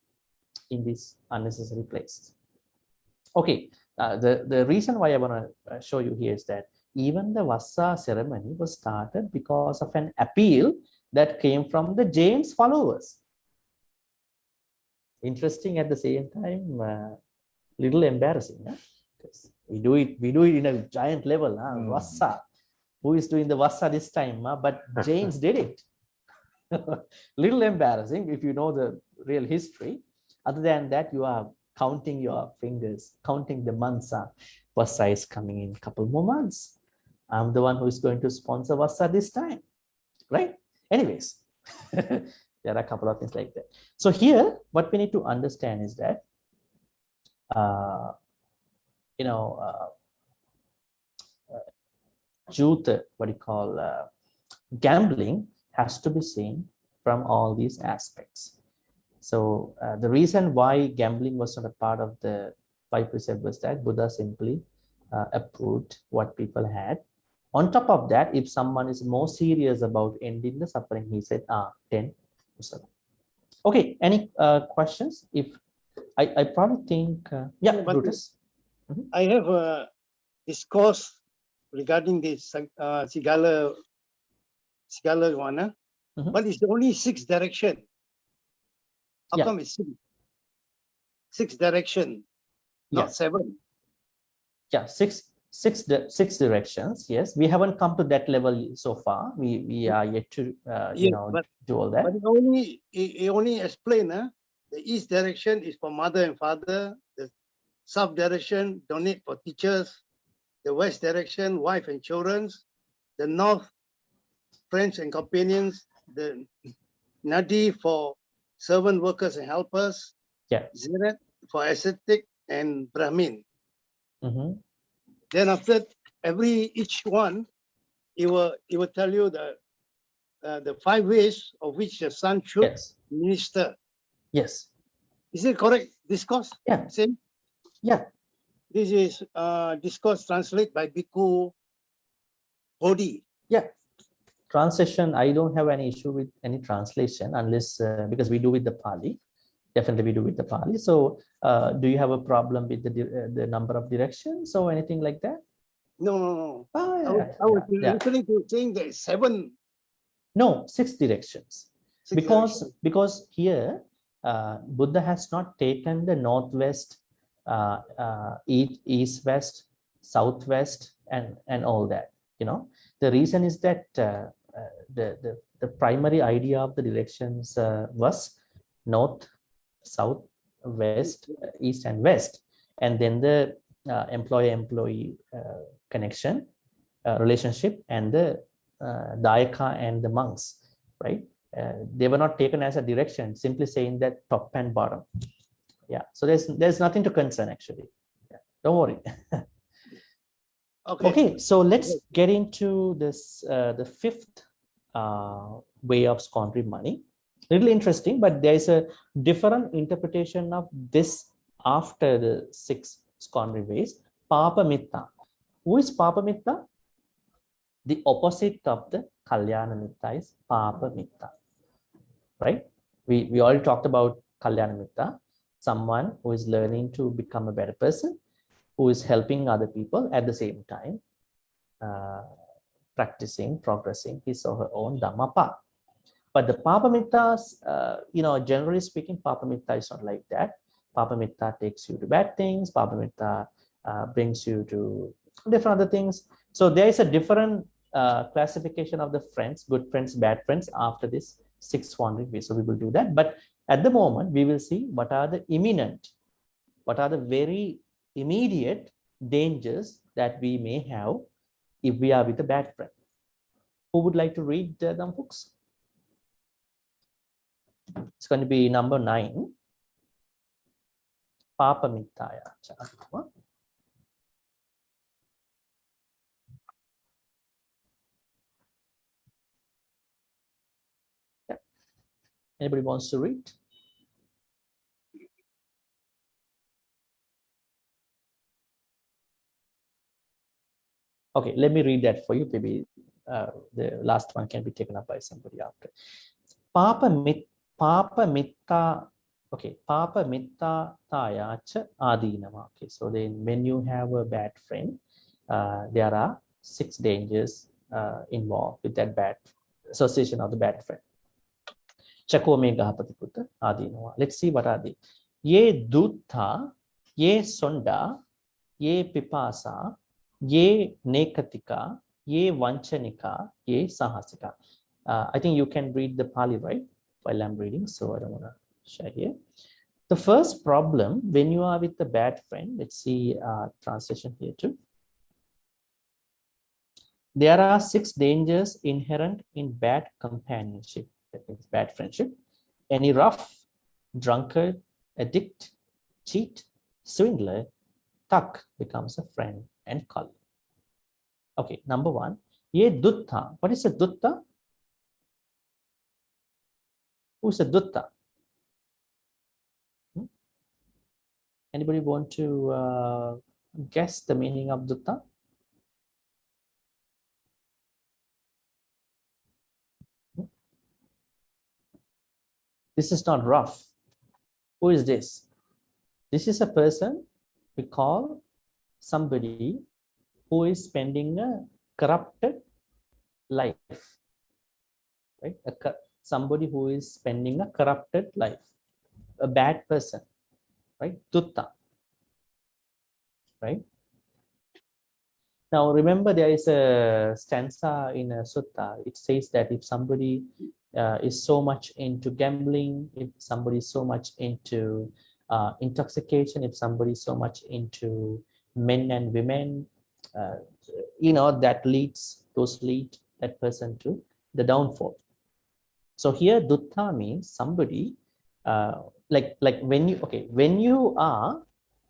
in these unnecessary places. Okay, the reason why I want to show you here is that even the Vassa ceremony was started because of an appeal that came from the Jain's followers. Interesting at the same time, little embarrassing, because we do it in a giant level. Vassa, who is doing the Vassa this time? But Jains did it. Little embarrassing if you know the real history. Other than that, you are counting your fingers, counting the months. Vassa is coming in a couple more months. I'm the one who is going to sponsor Vassa this time, right? Anyways, there are a couple of things like that. So here, what we need to understand is that, gambling has to be seen from all these aspects. So the reason why gambling was not a part of the five precepts was that Buddha simply approved what people had. On top of that, if someone is more serious about ending the suffering, he said, 10%. Okay, any questions? If I probably think, yeah, Brutus. I have a discourse regarding this Sigalovada, but it's only 6 direction. How come it's 6 direction, not 7? Yeah, six directions. Yes, we haven't come to that level so far. We are yet to do all that. But it only explain the east direction is for mother and father. The south direction donate for teachers. The west direction wife and children. The north friends and companions. The nadi for servant workers and helpers. Yeah. Zirat for ascetic and Brahmin. Mm-hmm. Then after each one, it will tell you the 5 ways of which the son should minister. Yes. Is it correct? Discourse? Yeah. Same? Yeah. This is discourse translated by Bhikkhu Bodhi. Yeah. Translation, I don't have any issue with any translation unless, because we do with the Pali. Definitely we do with the Pali. So do you have a problem with the number of directions or anything like that? No. Oh, I was listening to saying there is 7. No, 6 directions. Because here Buddha has not taken the northwest, east, west, southwest, and all that. The reason is that the primary idea of the directions was north, south, west, east, and west, and then the employer-employee connection, relationship, and the Dayaka and the monks, right? They were not taken as a direction, simply saying that top and bottom. Yeah, so there's nothing to concern actually. Yeah. Don't worry. Okay. Okay, so let's get into this, the fifth way of squandering money. Little interesting, but there is a different interpretation of this after the 6 squandering ways. Papa Mitta. Who is Papa Mitta? The opposite of the Kalyana Mitta is Papa Mitta. Right? We already talked about Kalyana Mitta, someone who is learning to become a better person, who is helping other people at the same time, practicing, progressing his or her own Dhamma path. But the Papamitta, generally speaking, Papamitta is not like that. Papamitta takes you to bad things. Papamitta brings you to different other things. So there is a different classification of the friends, good friends, bad friends, after this 6 wandering ways. So we will do that. But at the moment, we will see what are the imminent, what are the very immediate dangers that we may have if we are with a bad friend. Who would like to read them, folks? It's going to be number 9. Papamittaya Chandima. Yeah. Anybody wants to read? Okay, let me read that for you. Maybe the last one can be taken up by somebody after. Papa mitta. Okay, Papa mitta tayacha adinama. Okay, so then when you have a bad friend, there are 6 dangers involved with that bad association of the bad friend. Chakome gahapati putta adinama. Let's see what are they. Ye dutta, ye sonda, ye pipasa, ye nekatika, ye vanchanika, ye sahasika. I think you can read the Pali, right? While I'm reading, so I don't want to share here. The first problem when you are with a bad friend, let's see translation here too. There are 6 dangers inherent in bad companionship, that means bad friendship. Any rough, drunkard, addict, cheat, swindler, thug becomes a friend and colleague. Okay, number 1. Ye dutta. What is a dutta? Who's a dutta? Anybody want to guess the meaning of dutta? This is not rough. Who is this? This is a person we call somebody who is spending a corrupted life. Right? Somebody who is spending a corrupted life. A bad person. Right? Dutta. Right? Now, remember, there is a stanza in a sutta. It says that if somebody is so much into gambling, if somebody is so much into intoxication, if somebody is so much into men and women, that lead that person to the downfall. So here, dutta means somebody like when you are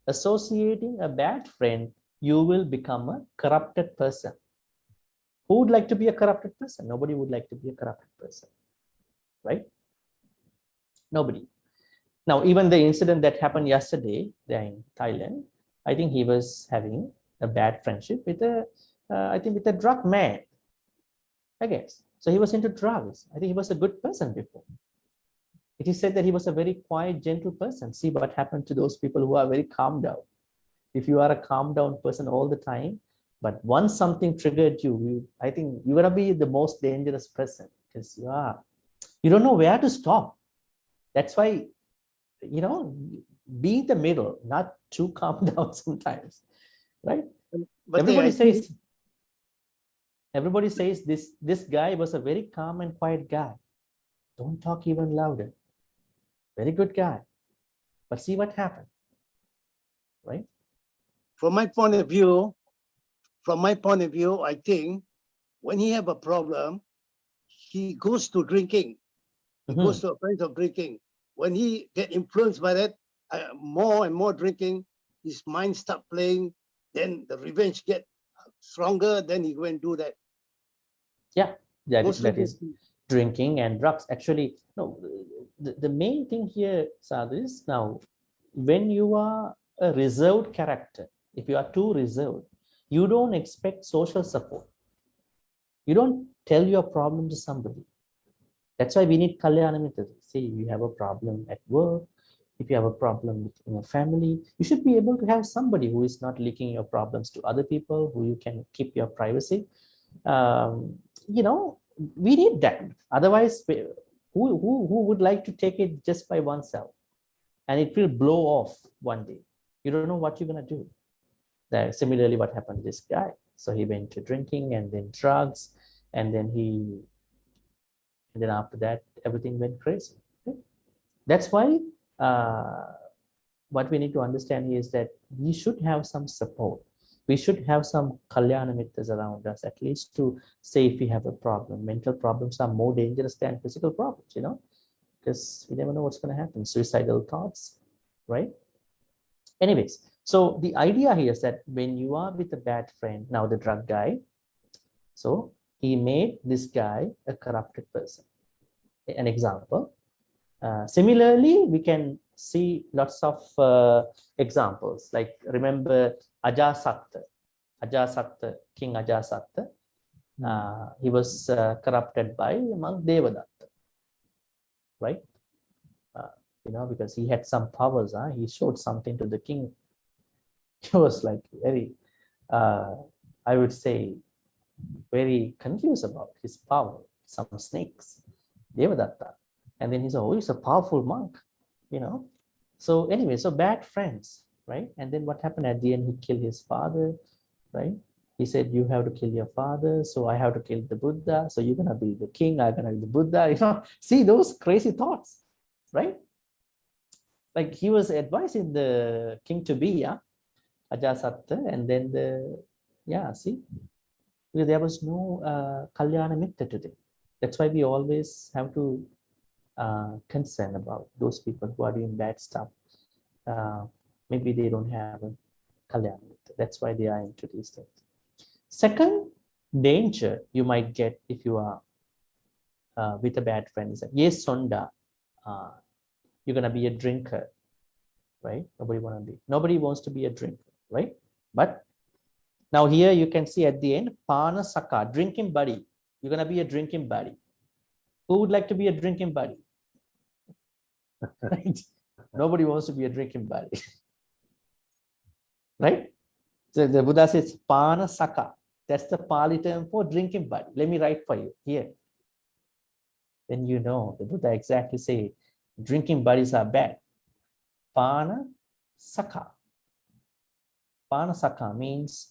associating a bad friend, you will become a corrupted person. Who would like to be a corrupted person? Nobody would like to be a corrupted person, right? Nobody. Now, even the incident that happened yesterday there in Thailand, I think he was having a bad friendship with with a drug man, I guess. So he was into drugs. I think he was a good person before. It is said that he was a very quiet, gentle person. See what happened to those people who are very calm down. If you are a calm down person all the time, but once something triggered you, I think you're gonna be the most dangerous person because you don't know where to stop. That's why, be in the middle, not too calm down sometimes, right? But everybody says this guy was a very calm and quiet guy. Don't talk even louder. Very good guy. But see what happened, right? From my point of view, I think when he have a problem, he goes to drinking. He goes to a place of drinking. When he get influenced by that, more and more drinking, his mind start playing. Then the revenge get stronger. Then he go and do that. Yeah, that Mostly is drinking and drugs. Actually, no, the main thing here, Sadhu, is now when you are a reserved character, if you are too reserved, you don't expect social support. You don't tell your problem to somebody. That's why we need Kalyana Mitra. Say you have a problem at work, if you have a problem in your family, you should be able to have somebody who is not leaking your problems to other people, who you can keep your privacy. You know, we need that. Otherwise, who would like to take it just by oneself? And it will blow off one day. You don't know what you're going to do. That similarly, what happened to this guy? So he went to drinking and then drugs, and then after that, everything went crazy. Okay? That's why what we need to understand is that we should have some support. We should have some Kalyana Mitras around us, at least to say if we have a problem. Mental problems are more dangerous than physical problems, you know, because we never know what's going to happen. Suicidal thoughts, right? Anyways, so the idea here is that when you are with a bad friend, now the drug guy, so he made this guy a corrupted person. An example. Similarly, we can see lots of examples. Like remember Ajasatta, King Ajasatta. He was corrupted by monk Devadatta, right? You know, because he had some powers. He showed something to the king. He was like very, I would say, very confused about his power. Some snakes, Devadatta. And then he said, oh, he's a powerful monk, you know. So anyway, so bad friends, right? And then what happened at the end? He killed his father, right? He said, you have to kill your father, so I have to kill the Buddha. So you're gonna be the king, I'm gonna be the Buddha. You know, see those crazy thoughts, right? Like he was advising the king to be, Ajasatta, and then see, because there was no Kalyana Mitra today. That's why we always have to concern about those people who are doing bad stuff. Maybe they don't have a Kalyana Mitra. That's why they are into these things. Second danger you might get if you are with a bad friend is that, yes, Sonda, you're gonna be a drinker, right? Nobody wants to be a drinker, right? But now here you can see at the end, Pana Saka, drinking buddy. You're gonna be a drinking buddy. Who would like to be a drinking buddy? Right? Nobody wants to be a drinking buddy. Right? So the Buddha says Pana Saka. That's the Pali term for drinking buddy. Let me write for you here. Then you know the Buddha exactly say drinking buddies are bad. Pana Saka. Pana Saka means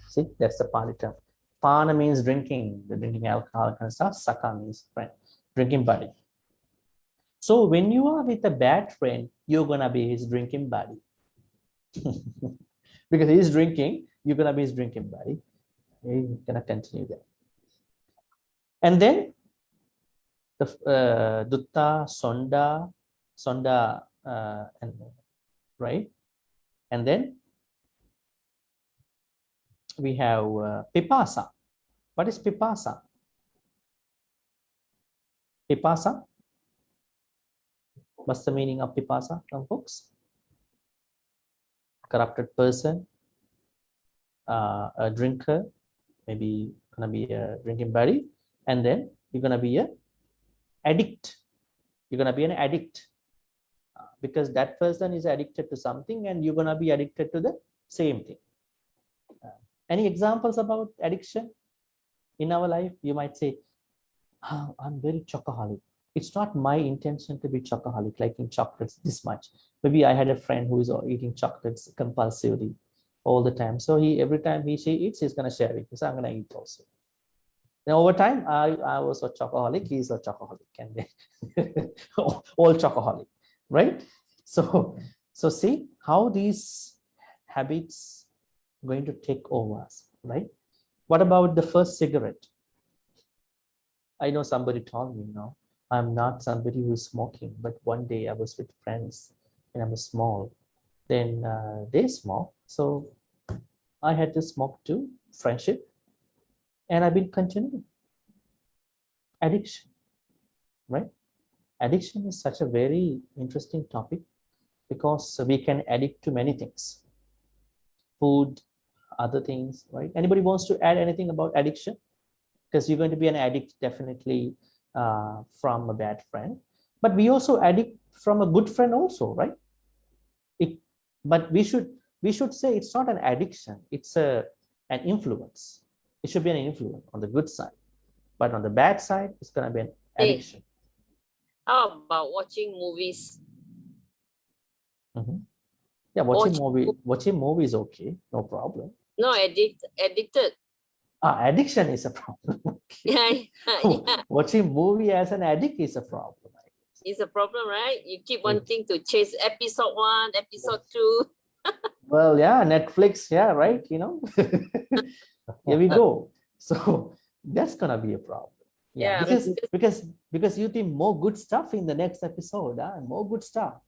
see, that's the Pali term. Pana means drinking, the drinking alcohol kind of stuff. Saka means friend, drinking buddy. So when you are with a bad friend, you're gonna be his drinking buddy. Because he's drinking, you're gonna be his drinking buddy. You're gonna continue that. And then the Dutta, Sonda, and right? And then we have Pipasa. What is Pipasa? Pipasa? What's the meaning of Pipasa, folks? Corrupted person, a drinker, maybe gonna be a drinking buddy, and then you're gonna be a addict. You're gonna be an addict because that person is addicted to something, and you're gonna be addicted to the same thing. Any examples about addiction in our life? You might say, oh, I'm very chocoholic. It's not my intention to be chocoholic, liking chocolates this much. Maybe I had a friend who is eating chocolates compulsively all the time. So every time she eats, he's gonna share it. So I'm gonna eat also. Then over time, I was a chocoholic, he's a chocoholic, and then all chocoholic, right? So see how these habits going to take over us, right? What about the first cigarette? I know somebody told me, I'm not somebody who's smoking, but one day I was with friends and I was small. Then they smoke, so I had to smoke too, friendship, and I've been continuing. Addiction, right? Addiction is such a very interesting topic because we can addict to many things. Food, other things, right? Anybody wants to add anything about addiction? Because you're going to be an addict definitely from a bad friend, but we also addict from a good friend also, right? But we should say it's not an addiction, it's an influence. It should be an influence on the good side, but on the bad side it's going to be an addiction. How about watching movies? Yeah, watching movie is okay, no problem. No, addicted. Addiction is a problem. Okay. Yeah. Watching movie as an addict is a problem. It's a problem, right? You keep wanting to chase episode 1, episode 2. Well, yeah, Netflix, yeah, right, here we go. So that's gonna be a problem. Yeah, because you think more good stuff in the next episode, more good stuff.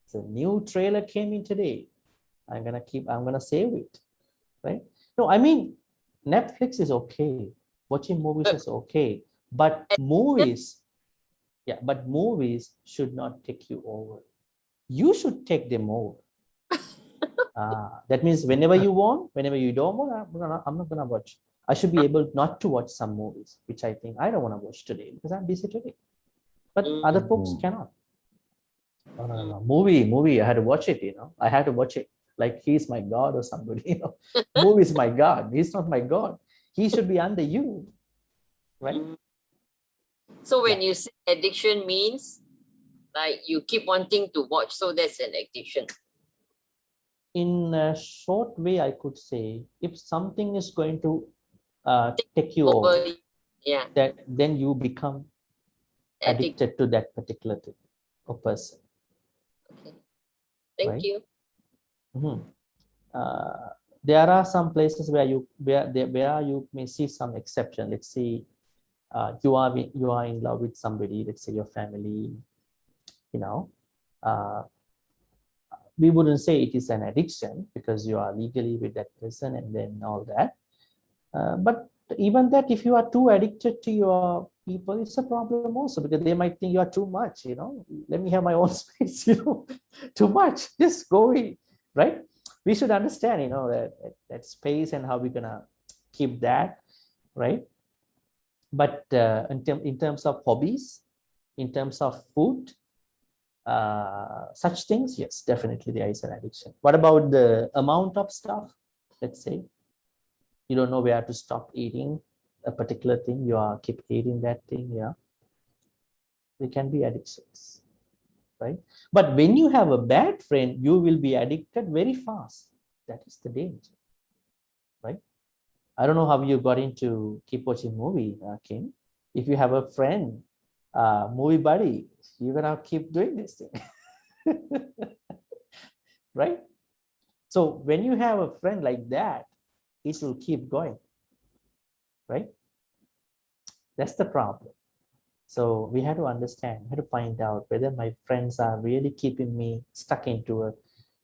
So new trailer came in today. I'm gonna save it, right? No, I mean Netflix is okay. Watching movies is okay, but movies should not take you over. You should take them over. That means whenever you want, whenever you don't want, I'm not gonna watch. I should be able not to watch some movies, which I think I don't want to watch today because I'm busy today. But other folks cannot. No. Movie, I had to watch it, I had to watch it like he's my God or somebody, Movie is my God. He's not my God. He should be under you, right? So when you say addiction means like you keep wanting to watch, so that's an addiction. In a short way, I could say if something is going to take you over, then you become addicted to that particular thing or person. Okay. Thank you. There are some places where you may see some exception. Let's say you are in love with somebody, let's say your family, we wouldn't say it is an addiction because you are legally with that person and then all that. But even that, if you are too addicted to your people, it's a problem also because they might think you are too much, let me have my own space, too much, just go away, right? We should understand, that space and how we're gonna keep that, right? But in terms of hobbies, in terms of food, such things, yes, definitely there is an addiction. What about the amount of stuff? Let's say you don't know where to stop eating a particular thing, you keep eating that thing, there can be addictions, right? But when you have a bad friend, you will be addicted very fast. That is the danger, right? I don't know how you got into keep watching movie, Kim. If you have a friend, movie buddy, you're gonna keep doing this thing. Right? So when you have a friend like that, it will keep going, right? That's the problem. So we have to understand, we have to find out whether my friends are really keeping me stuck into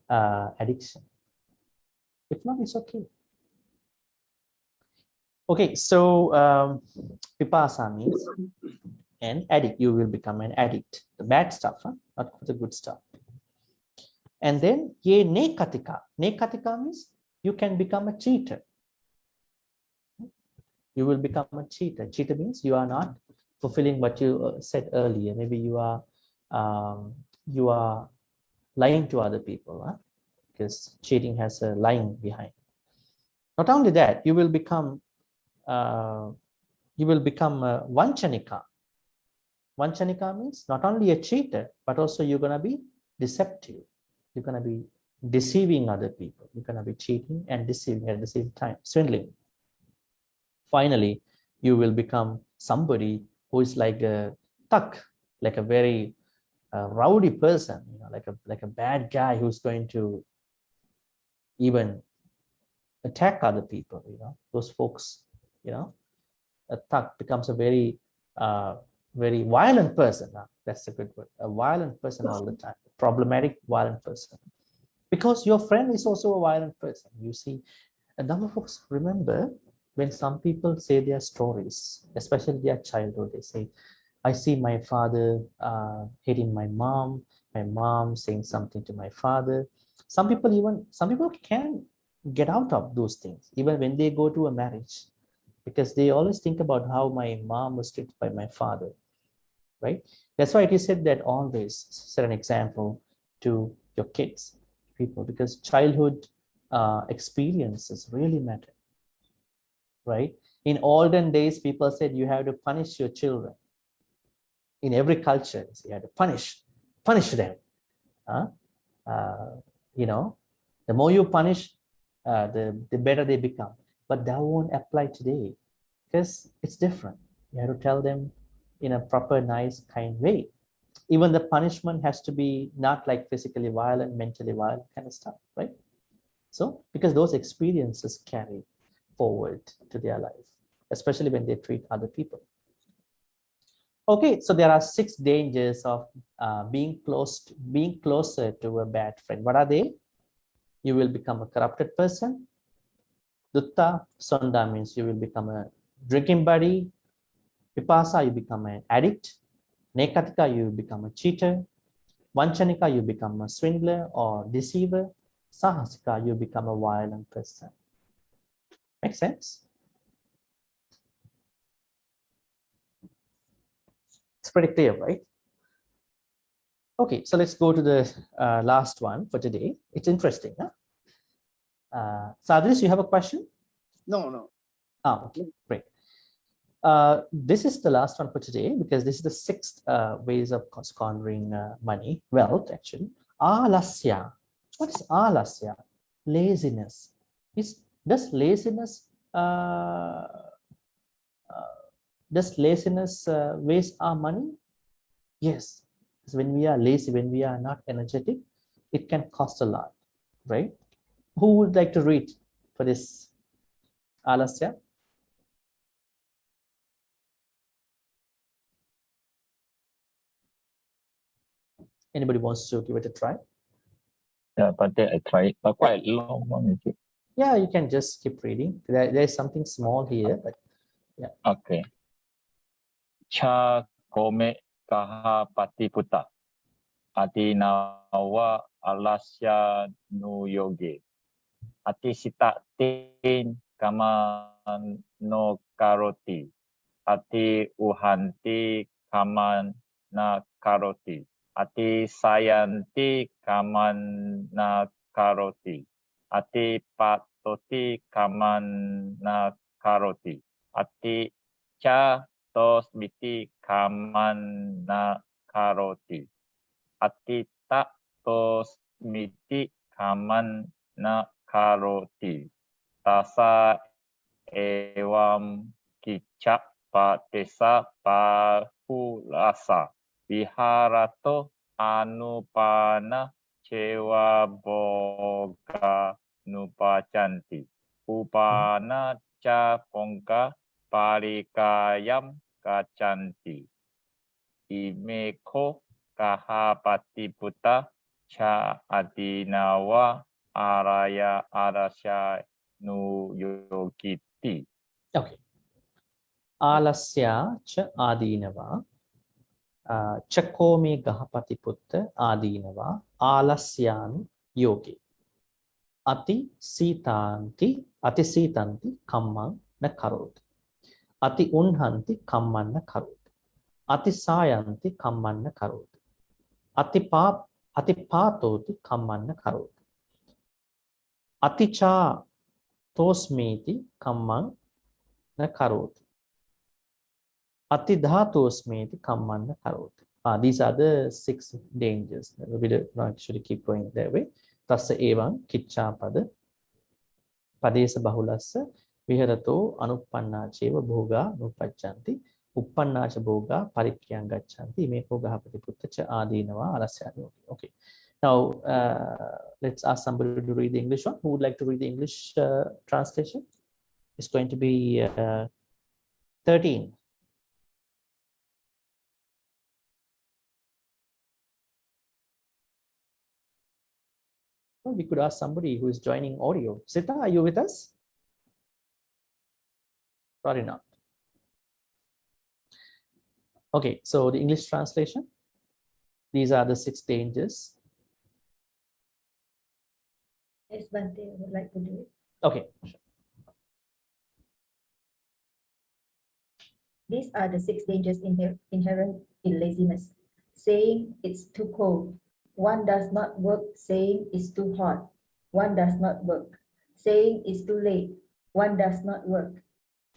a addiction. If not, it's okay. Okay, so Pipasa means an addict. You will become an addict. The bad stuff, not the good stuff. And then ye nekatika. Nekatika means you can become a cheater. You will become a cheater. Cheater means you are not fulfilling what you said earlier. Maybe you are lying to other people, because cheating has a lying behind. Not only that, you will become vanchanika. Vanchanika means not only a cheater, but also you're going to be deceptive. You're going to be deceiving other people. You're going to be cheating and deceiving at the same time, swindling. Finally, you will become somebody who is like a thug, like a very rowdy person, like a bad guy who's going to even attack other people, those folks, a thug becomes a very violent person. That's a good word. A violent person all the time, problematic, violent person. Because your friend is also a violent person. You see, a number of folks remember when some people say their stories, especially their childhood, they say, I see my father hitting my mom saying something to my father. Some people can get out of those things, even when they go to a marriage, because they always think about how my mom was treated by my father, right? That's why it is said that always set an example to your kids, people, because childhood experiences really matter, right? In olden days, people said you have to punish your children. In every culture, you have to punish them. The more you punish, the better they become. But that won't apply today because it's different. You have to tell them in a proper, nice, kind way. Even the punishment has to be not like physically violent, mentally violent kind of stuff, right? So, because those experiences carry forward to their life, especially when they treat other people. Okay, so there are 6 dangers of being closer to a bad friend. What are they? You will become a corrupted person. Dutta, Sonda means you will become a drinking buddy. Vipasa, you become an addict. Nekatika, you become a cheater. Vanchanika, you become a swindler or deceiver. Sahasika, you become a violent person. Make sense? It's pretty clear, right? Okay, so let's go to the last one for today. It's interesting, huh? Sadris, you have a question? No. Okay, great. This is the last one for today because this is the 6th ways of squandering money, wealth actually. Alasya. What is alasya? Laziness. Does laziness waste our money? Yes. Because when we are lazy, when we are not energetic, it can cost a lot, right? Who would like to read for this alasya? Anybody wants to give it a try? Yeah, but then I tried, but quite a long one. Is it? Yeah, you can just keep reading. There's something small here, but yeah. Okay. Cha kome kaha patiputa. Adinawa alasya nu yoge. Atisita tin kama no karoti. Ati uhanti kaman na karoti. Ati sayanti kaman na karoti. Ati patoti kaman na karoti. Ati cha tos biti kaman na karoti. Ati ta tos miti kaman na karoti. Tasa evam kicha patesa pahulasa viharato anupana cewa boga nupacanti upana ca pongka parikayam kacanti imeko kahapati puta ca adinawa araya arasya nu yogiti. Okay. Alasya cha adinava. Chakome gahapati putta adinava. Alasyanu yogi. Ati sitanti kammang na karoti. Ati unhanti kamman na karoti. Ati sayanti kamman na karoti. Ati patoti kamman na karoti. Ati cha tosmeti kammang na karoti. Ati dhatusmeti kamman na karoti. These are the 6 dangers. We don't actually keep going that way. Tassa evam kiccha pada padesa bahulassa viharato anupanna cheva bhoga nupaccanti uppanna cha bhoga parikyang gacchanti meko gahapati putta cha adinava alasya yogi. Okay. Now, let's ask somebody to read the English one. Who would like to read the English translation? It's going to be 13. Well, we could ask somebody who is joining audio. Sita, are you with us? Probably not. Okay, so the English translation. These are the 6 dangers. Yes, Bhante would like to do it. Okay. These are the 6 dangers inherent in laziness. Saying it's too cold. One does not work. Saying it's too hot. One does not work. Saying it's too late. One does not work.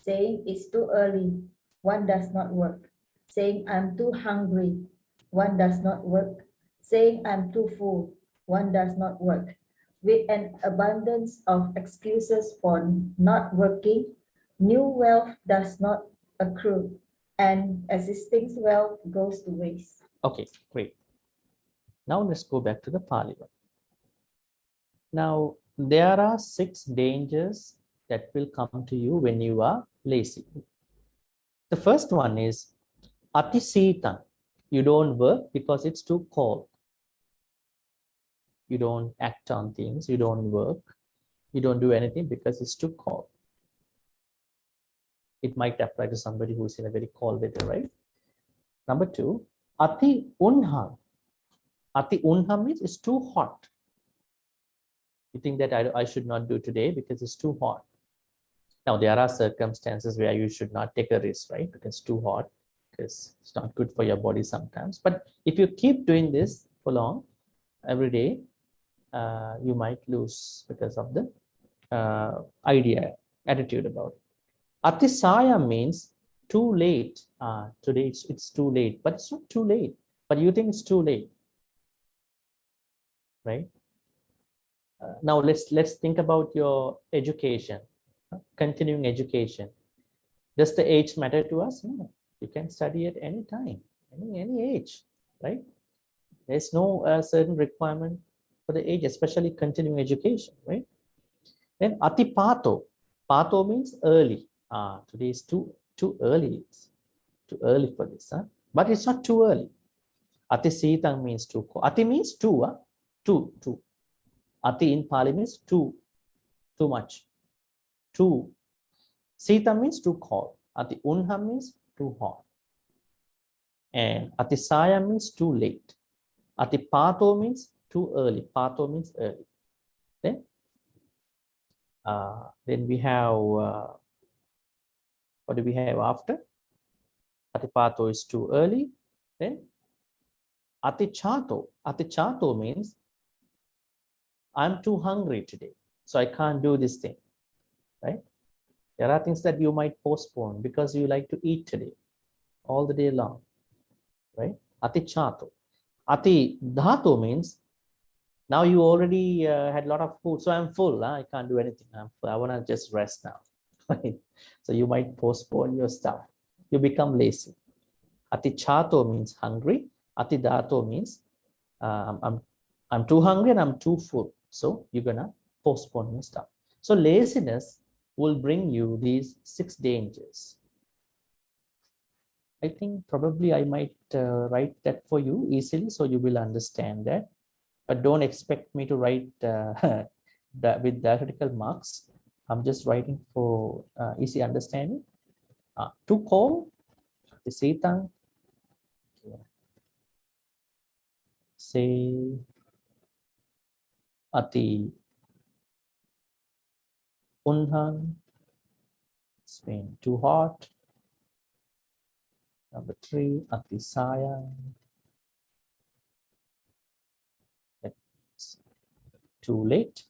Saying it's too early. One does not work. Saying I'm too hungry. One does not work. Saying I'm too full. One does not work. With an abundance of excuses for not working, new wealth does not accrue, and existing wealth goes to waste. Okay, great. Now let's go back to the Pali one. Now, there are 6 dangers that will come to you when you are lazy. The first one is Atisita. You don't work because it's too cold. You don't act on things. You don't work. You don't do anything because it's too cold. It might apply to somebody who's in a very cold weather, right? Number 2, Ati Unham. Ati Unham means it's too hot. You think that I should not do today because it's too hot. Now, there are circumstances where you should not take a risk, right? Because it's too hot, because it's not good for your body sometimes. But if you keep doing this for long, every day, you might lose because of the attitude about it. Atisaya means too late. Today it's too late, but it's not too late. But you think it's too late, right? Now let's think about your education, continuing education. Does the age matter to us? No. You can study at any time, any age, right? There's no certain requirement for the age, especially continuing education, right? Then atipato. Pato means early. Today is too early. It's too early for this, huh? But it's not too early. Atisitang means too. Ati means too, huh? Too. Ati in Pali means too much. Too. Sita means too cold. Ati unha means too hot. And atisaya means too late. Atipato means too early. Pato means early. Then we have, what do we have after? Atipato is too early. Then atichato. Atichato means I'm too hungry today, so I can't do this thing, right? There are things that you might postpone because you like to eat today, all the day long, right? Atichato. Ati dhato means now you already had a lot of food, so I'm full. I can't do anything. I want to just rest now. Right? So you might postpone your stuff. You become lazy. Ati chato means hungry. Ati dato means I'm too hungry and I'm too full. So you're gonna postpone your stuff. So laziness will bring you these 6 dangers. I think probably I might write that for you easily, so you will understand that. But don't expect me to write that with theoretical marks. I'm just writing for easy understanding. Too cold, the Satan, say Ati Unhan, it's been too hot. Number 3, Ati Sayang, that's too late.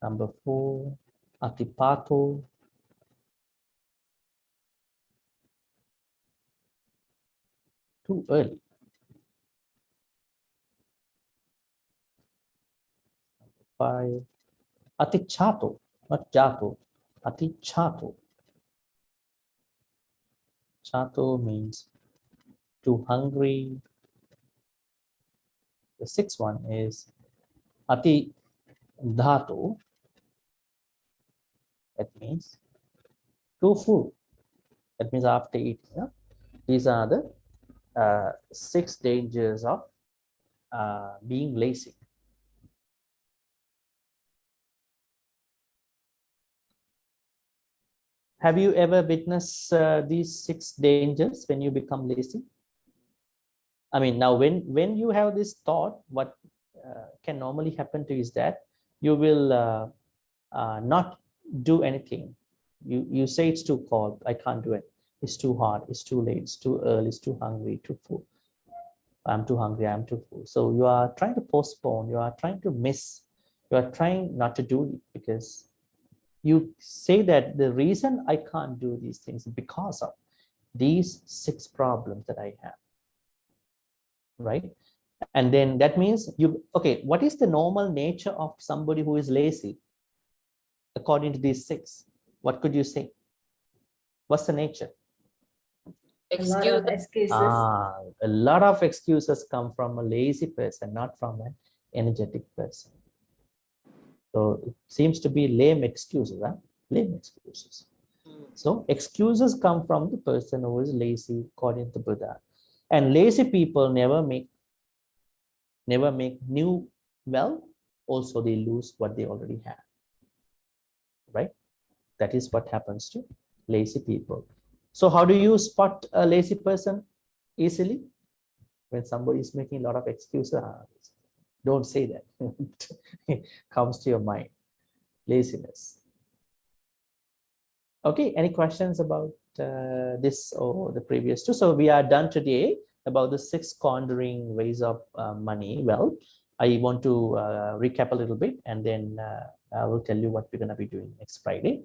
Number 4, Ati Pato, too early. Number 5, Ati Chato, not Jato, Ati Chato. Chato means too hungry, The sixth one is ati dhatu. That means too full. That means after eating. Yeah? These are the 6 dangers of being lazy. Have you ever witnessed these 6 dangers when you become lazy? I mean, now when you have this thought, what can normally happen to you is that you will not do anything. You say it's too cold, I can't do it. It's too hot, it's too late, it's too early, it's too hungry, too full. I'm too hungry, I'm too full. So you are trying to postpone, you are trying to miss, you are trying not to do it because you say that the reason I can't do these things is because of these 6 problems that I have, right? And then that means okay, what is the normal nature of somebody who is lazy according to these 6? What could you say? What's the nature? A lot of excuses. A lot of excuses come from a lazy person, not from an energetic person. So it seems to be lame excuses, huh? Lame excuses. So excuses come from the person who is lazy, according to Buddha. And lazy people never make new wealth. Also, they lose what they already have. Right? That is what happens to lazy people. So how do you spot a lazy person easily? When somebody is making a lot of excuses, don't say that. It comes to your mind. Laziness. Okay, any questions about this or the previous 2? So we are done today about the 6 squandering ways of money. Well, I want to recap a little bit and then I will tell you what we're going to be doing next Friday.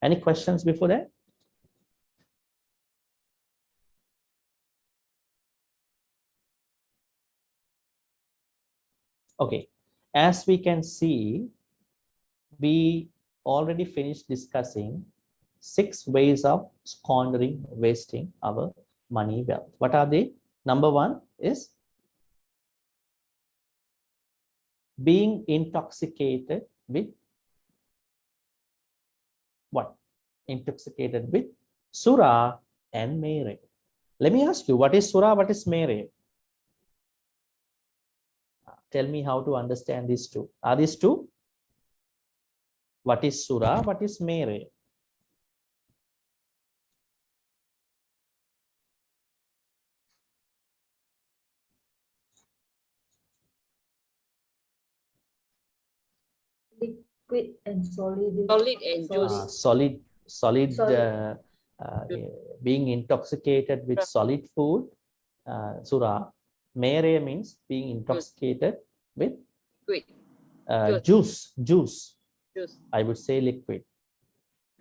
Any questions before that? Okay, as we can see, we already finished discussing 6 ways of squandering, wasting our money wealth. What are they? Number 1 is being intoxicated with what? Intoxicated with Sura and Mere. Let me ask you, what is Sura, what is Mere? Tell me how to understand these 2. Are these 2? What is Sura, what is Mere? Liquid and solid. Solid and juice. Solid, Solid. being intoxicated with solid food, Sura. Mere means being intoxicated with Liquid. Juice. Juice. I would say liquid,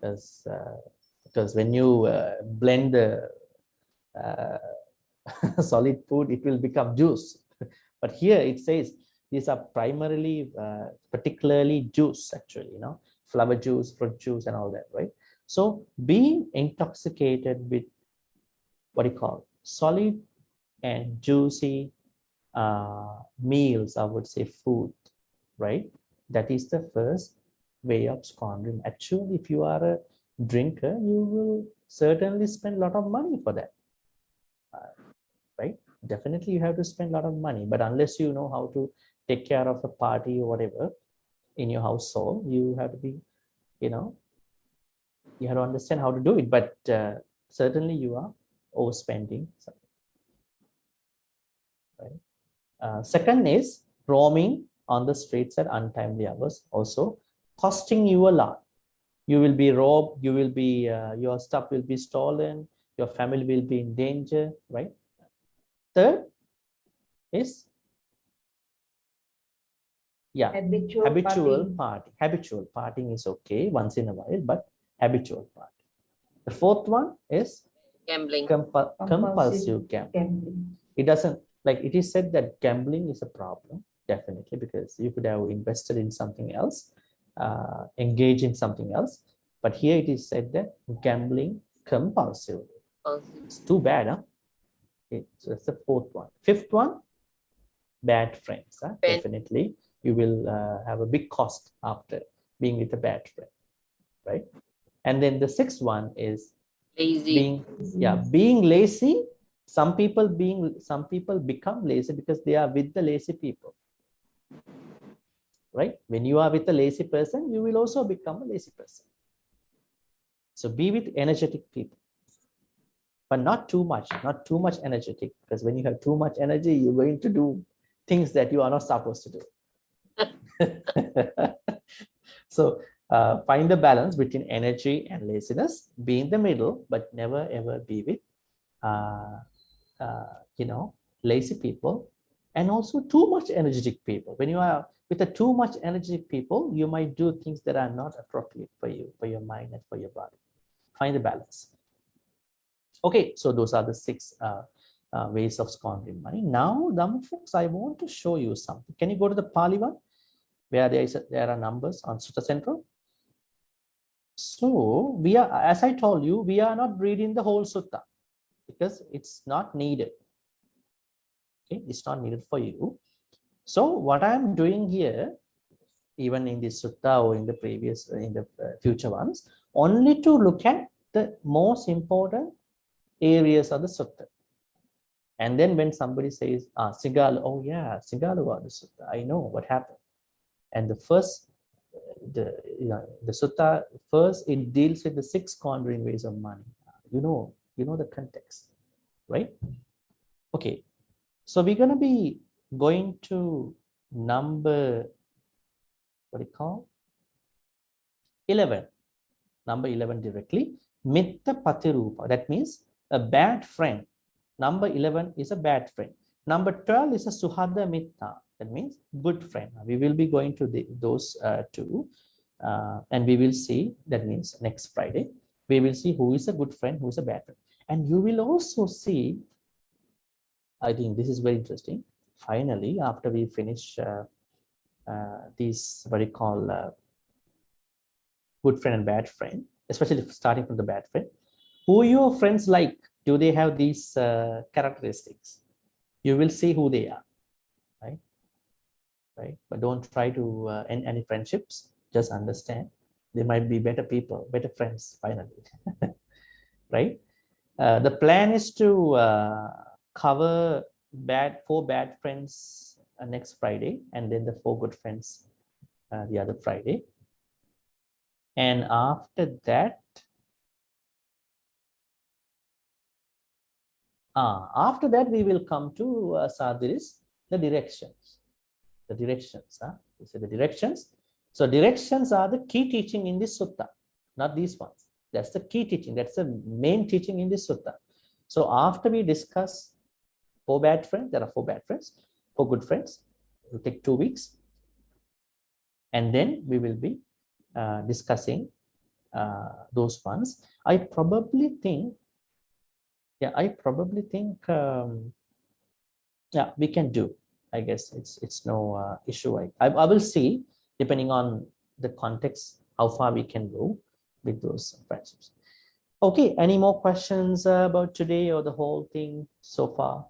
because when you blend the solid food, it will become juice. But here it says these are primarily, particularly juice, actually, flower juice, fruit juice, and all that, right? So being intoxicated with what do you call solid and juicy meals, I would say food, right? That is the first way of squandering. Actually, if you are a drinker, you will certainly spend a lot of money for that, right? Definitely you have to spend a lot of money, but unless you know how to take care of a party or whatever in your household, you have to be, you have to understand how to do it, but certainly you are overspending something, right? Second is roaming on the streets at untimely hours, also costing you a lot. You will be robbed, you will be your stuff will be stolen, your family will be in danger, right? Third is habitual party. Habitual partying is okay once in a while, but habitual party. The fourth one is Gambling. compulsive gambling. It doesn't, like it is said that gambling is a problem, definitely, because you could have invested in something else, engage in something else, but here it is said that gambling compulsive. It's too bad, huh? So that's the fourth one. Fifth one, bad friends. Definitely, you will have a big cost after being with a bad friend, right? And then the sixth one is Lazy. being lazy. Some people become lazy because they are with the lazy people, right? When you are with a lazy person, you will also become a lazy person. So be with energetic people, but not too much energetic, because when you have too much energy, you're going to do things that you are not supposed to do. So find the balance between energy and laziness. Be in the middle, but never ever be with lazy people, and also too much energetic people. When you are with the too much energetic people, you might do things that are not appropriate for you, for your mind and for your body. Find the balance. Okay, so those are the six ways of squandering money. Now, folks, I want to show you something. Can you go to the Pali one, where there are numbers on Sutta Central? So we are, as I told you, we are not reading the whole Sutta because it's not needed. Okay, it's not needed for you. So what I'm doing here, even in this Sutta or in the previous, in the future ones, only to look at the most important areas of the Sutta. And then when somebody says, oh yeah, Sigalovada Sutta, I know what happened. And the first, the Sutta, first it deals with the 6 squandering ways of money. You know the context, right? Okay, so we're going to be going to number, what do you call? 11. Number 11 directly. Mitta Patirupa. That means a bad friend. Number 11 is a bad friend. Number 12 is a Suhada Mitta. That means good friend. We will be going to those two. And we will see, that means next Friday, we will see who is a good friend, who is a bad friend. And you will also see, I think this is very interesting. Finally, after we finish these, what you call, good friend and bad friend, especially starting from the bad friend, who your friends like? Do they have these characteristics? You will see who they are, right? But don't try to end any friendships. Just understand they might be better people, better friends finally, right? The plan is to cover 4 bad friends next Friday, and then the 4 good friends the other Friday. And after that, we will come to Sadhris, the directions. The directions, you see the directions. So directions are the key teaching in this sutta, not these ones. That's the key teaching. That's the main teaching in this sutta. So after we discuss 4 bad friends, there are 4 bad friends, 4 good friends. It will take 2 weeks. And then we will be discussing those ones. I probably think, we can do. I guess it's no issue. I will see, depending on the context, how far we can go with those friendships. Okay, any more questions about today or the whole thing so far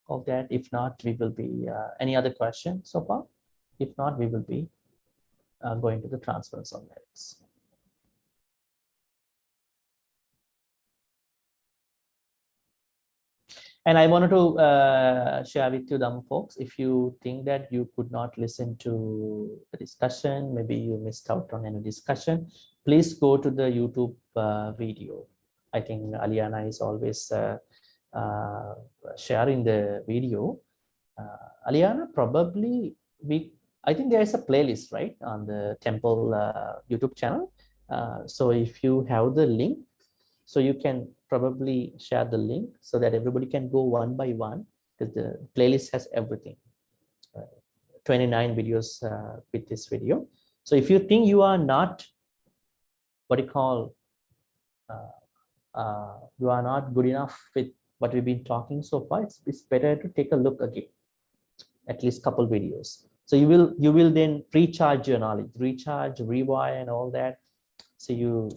of that? If not, we will be, any other questions so far? If not, we will be going to the transference of merits. And I wanted to share with you, folks, if you think that you could not listen to the discussion, maybe you missed out on any discussion, please go to the YouTube video. I think Aliana is always sharing the video. Aliana, probably I think there is a playlist, right, on the temple YouTube channel. So if you have the link, so you can probably share the link so that everybody can go one by one, because the playlist has everything. 29 videos with this video. So if you think you are not, what you call, you are not good enough with what we've been talking so far, it's better to take a look again, at least couple videos. So you will then recharge your knowledge, rewire and all that. So you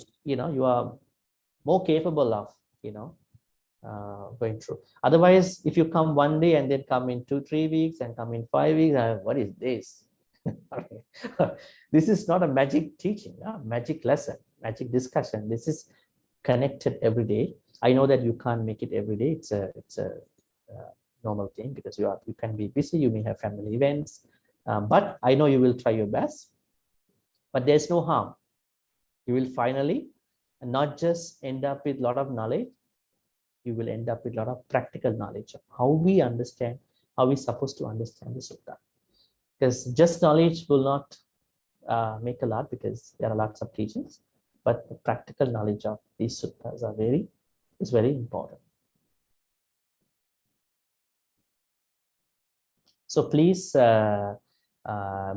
are more capable of going through. Otherwise, if you come one day and then come in 2-3 weeks and come in 5 weeks, what is this? This is not a magic teaching, magic lesson, magic discussion. This is connected every day. I know that you can't make it every day. It's a normal thing because you can be busy. You may have family events, but I know you will try your best. But there's no harm. You will finally not just end up with a lot of knowledge. You will end up with a lot of practical knowledge of how we understand, how we're supposed to understand the sutta. Because just knowledge will not make a lot, because there are lots of teachings, but the practical knowledge of these suttas is very important. So please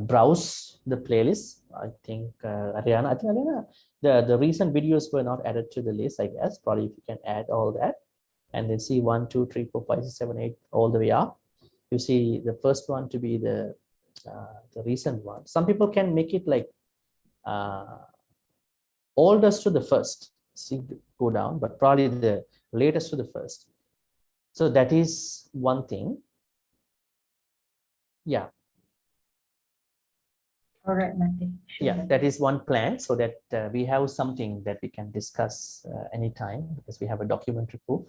browse the playlist. I think Ariana, the recent videos were not added to the list, I guess. Probably if you can add all that and then see 1, 2, 3, 4, 5, 6, 7, 8 all the way up. You see the first one to be the recent one. Some people can make it like oldest to the first, see, go down, but probably the latest to the first. So that is one thing. Yeah. All right, Bhante. Sure. Yeah, that is one plan, so that we have something that we can discuss anytime, because we have a documentary proof.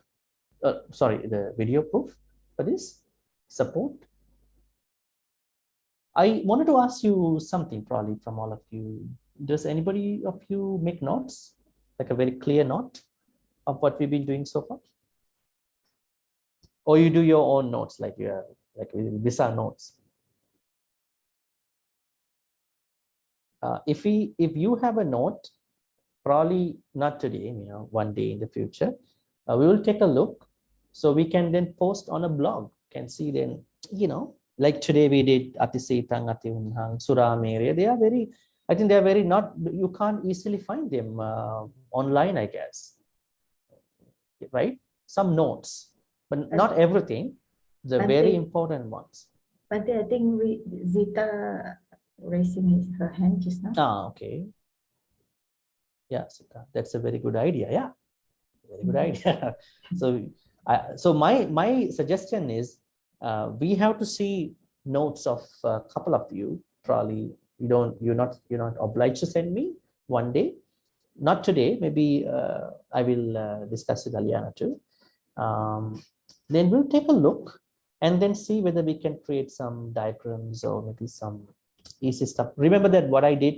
Sorry, the video proof for this support. I wanted to ask you something, probably from all of you. Does anybody of you make notes, like a very clear note of what we've been doing so far? Or you do your own notes, like Visa notes? If you have a note, probably not today, one day in the future, we will take a look, so we can then post on a blog. Can see then, like today we did Atisitang, Atiunhang, Suramere. They are very, I think they are very not, you can't easily find them online, I guess, right? Some notes, but not everything, the very important ones. Bhante, I think Zita raising her hand just now. Okay. Yeah, that's a very good idea. Yeah, very good idea. So my suggestion is, we have to see notes of a couple of you. Probably you're not obliged to send me one day, not today. Maybe I will discuss with Aliana too. Then we'll take a look and then see whether we can create some diagrams or maybe some easy stuff. Remember that what I did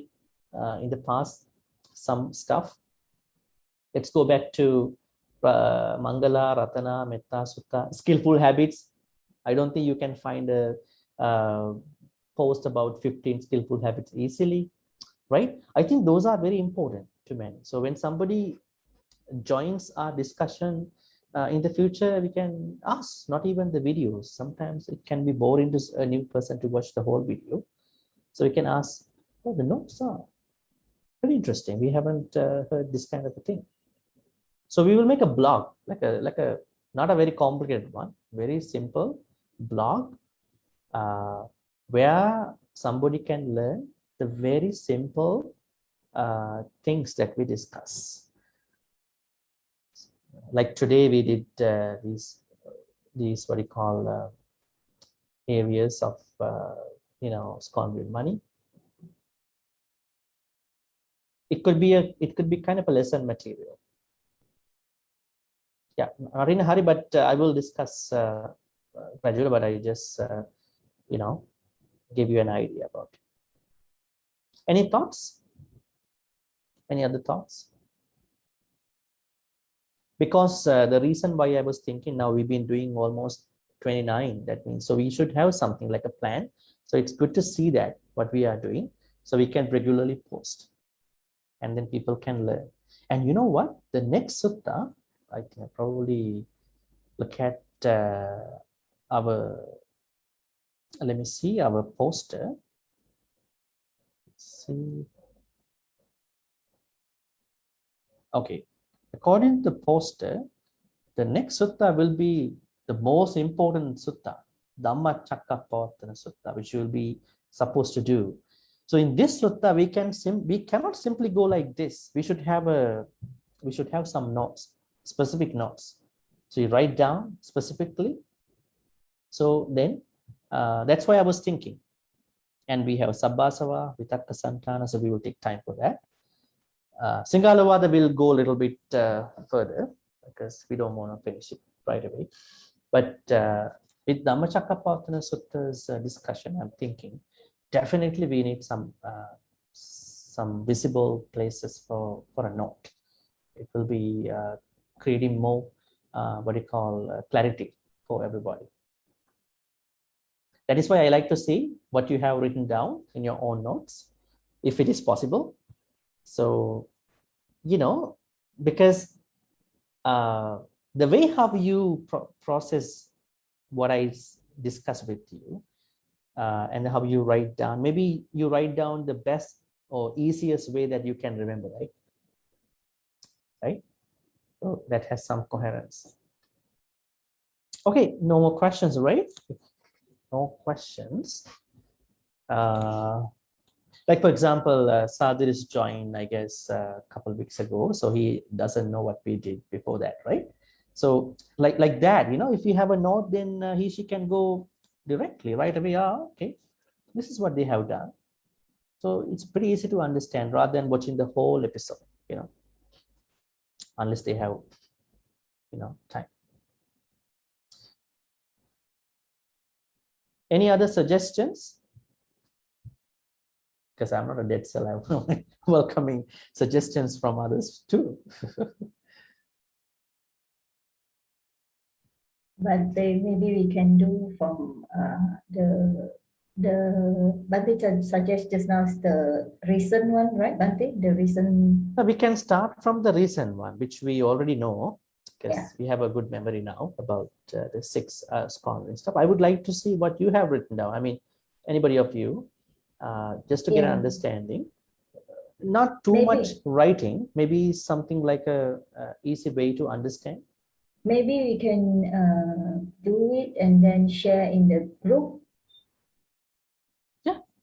in the past, some stuff. Let's go back to Mangala, Ratana, Metta, Sutta, skillful habits. I don't think you can find a post about 15 skillful habits easily, right? I think those are very important to many. So when somebody joins our discussion in the future, we can ask, not even the videos. Sometimes it can be boring to a new person to watch the whole video. So we can ask, oh, the notes are very interesting. We haven't heard this kind of a thing. So we will make a blog, like a not a very complicated one, very simple blog, where somebody can learn the very simple things that we discuss. Like today we did these what you call areas of squandering money. It could be kind of a lesson material. Yeah, not in a hurry, but I will discuss gradually, but I just give you an idea about it. Any thoughts? Any other thoughts? Because the reason why I was thinking, now we've been doing almost 29, that means, so we should have something like a plan. So it's good to see that what we are doing, so we can regularly post and then people can learn. And you know what, the next sutta, I think I probably look at let me see our poster. Let's see. Okay, according to the poster, the next sutta will be the most important sutta, Dhammacakkappavattana Sutta, which you will be supposed to do. So in this sutta, we cannot simply go like this. We should have some notes, specific notes. So you write down specifically. So then that's why I was thinking. And we have Sabbasava, Vitakka Santana, so we will take time for that. Sigalovada will go a little bit further because we don't want to finish it right away. But with Dhammacakkappavattana Sutta's discussion, I'm thinking definitely we need some visible places for a note. It will be creating more clarity for everybody. That is why I like to see what you have written down in your own notes, if it is possible. So, because the way how you process what I discuss with you and how you write down, maybe you write down the best or easiest way that you can remember, right? Right? So that has some coherence. Okay, no more questions, right? No questions. Like for example, Sadir is joined, I guess, a couple of weeks ago, so he doesn't know what we did before that, right? So like that, if you have a note, then she can go directly right away. Okay, this is what they have done. So it's pretty easy to understand rather than watching the whole episode, unless they have, time. Any other suggestions? Because I'm not a dead cell, I'm welcoming suggestions from others too. But maybe we can do from Bhante suggest just now is the recent one, right, Bhante? The recent. We can start from the recent one, which we already know, because Yeah. we have a good memory now about the 6 Squandering stuff. I would like to see what you have written down. I mean, anybody of you, just to get an understanding. Not too much writing, maybe something like a easy way to understand. Maybe we can do it and then share in the group.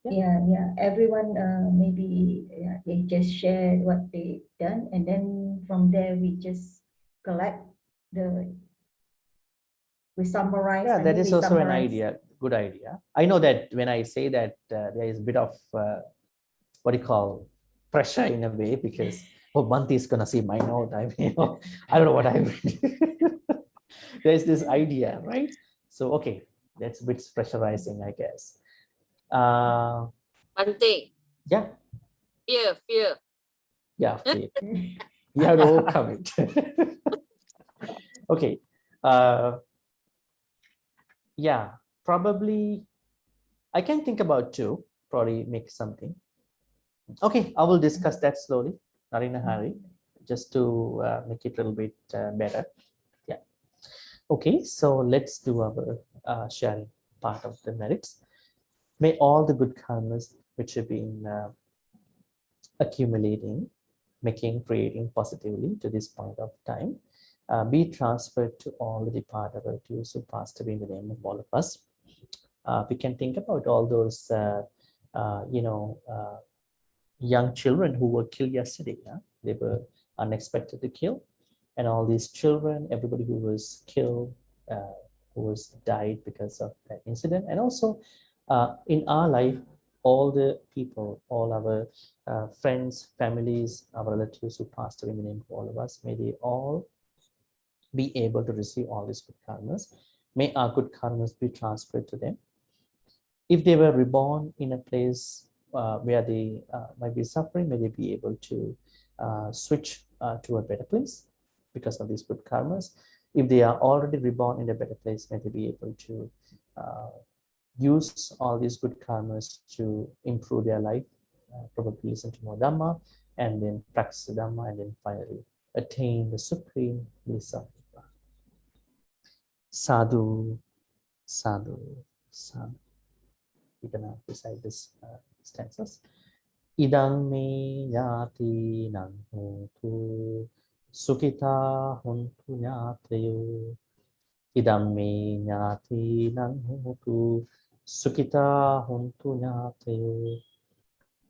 Yeah. Everyone maybe they just share what they done, and then from there we just collect we summarize. Yeah, that is also an idea. Good idea. I know that when I say that there is a bit of pressure in a way, because Bhante is gonna see my note. I mean, I don't know what I'm. There's this idea, right? So okay, that's a bit pressurizing, I guess. Bhante, Yeah. fear. Yeah, fear. You have to overcome it. Okay. Yeah, probably I can think about 2, probably make something. Okay, I will discuss that slowly, not in a hurry, just to make it a little bit better. Yeah. Okay, so let's do our sharing part of the merits. May all the good karmas which have been accumulating, creating positively to this point of time, be transferred to all the departed relatives who passed away in the name of all of us. We can think about all those, young children who were killed yesterday. They were unexpectedly killed, and all these children, everybody who was killed, who was died because of that incident, and also in our life, all the people, all our friends, families, our relatives who passed away in the name of all of us, may they all be able to receive all these good karmas. May our good karmas be transferred to them. If they were reborn in a place where they might be suffering, may they be able to switch to a better place because of these good karmas. If they are already reborn in a better place, may they be able to use all these good karmas to improve their life, probably listen to more Dhamma, and then practice the Dhamma, and then finally attain the supreme bliss of Nibbana. Sadhu, sadhu, sadhu. We're gonna recite this stanzas. Idang me yati nang hotu sukita hontu nyatayo. Idam me nyati nang hotu sukita hontu nyatayo.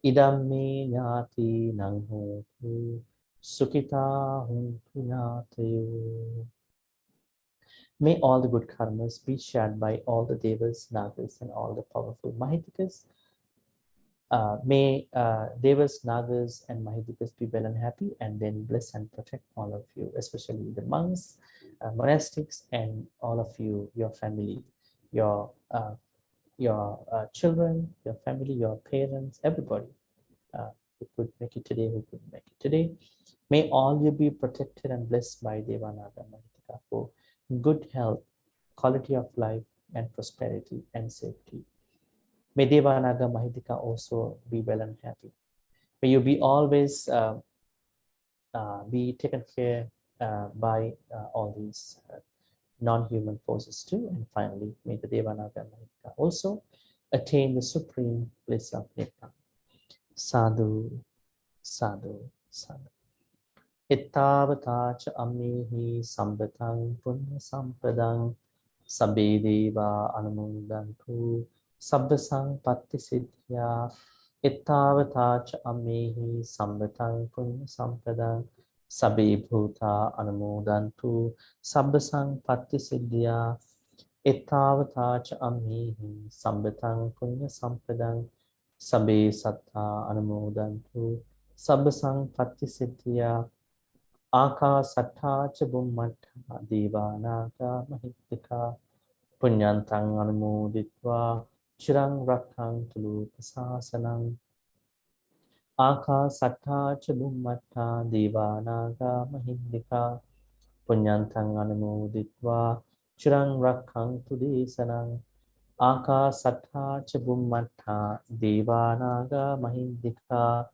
Idam me nyati nang hotu sukita hontu nyatayo. May all the good karmas be shared by all the devas, nagas, and all the powerful mahitikas. May devas, nagas, and mahitikas be well and happy, and then bless and protect all of you, especially the monks, monastics, and all of you, your family, your children, your family, your parents, everybody who could make it today, who couldn't make it today. May all you be protected and blessed by Devanaga Mahitika for good health, quality of life, and prosperity and safety. May Devanaga Mahitika also be well and happy. May you be always be taken care by all these non-human forces too. And finally, may the Devanaga Mahitika also attain the supreme bliss of Nibbana. Sadhu, sadhu, sadhu. Ittavata cha ammihi sambatang punya sampadang sabbe deva anumodantu sabbasang patti siddhya. Ittavata cha ammihi sambatang punya sampadang sabbe bhuta anumodantu sabbasang patti siddhya. Ittavata cha ammihi sambatang punya sampadang sabbe sattva anumodantu sabbasang patti siddhya. Akasattha cha bhummattha devanaga mahittika punyantang anumoditva chirang rakkhantu lokasasanam. Akasattha cha bhummattha devanaga mahittika punyantang anumoditva chirang rakkhantu desanam. Akasattha cha bhummattha devanaga mahittika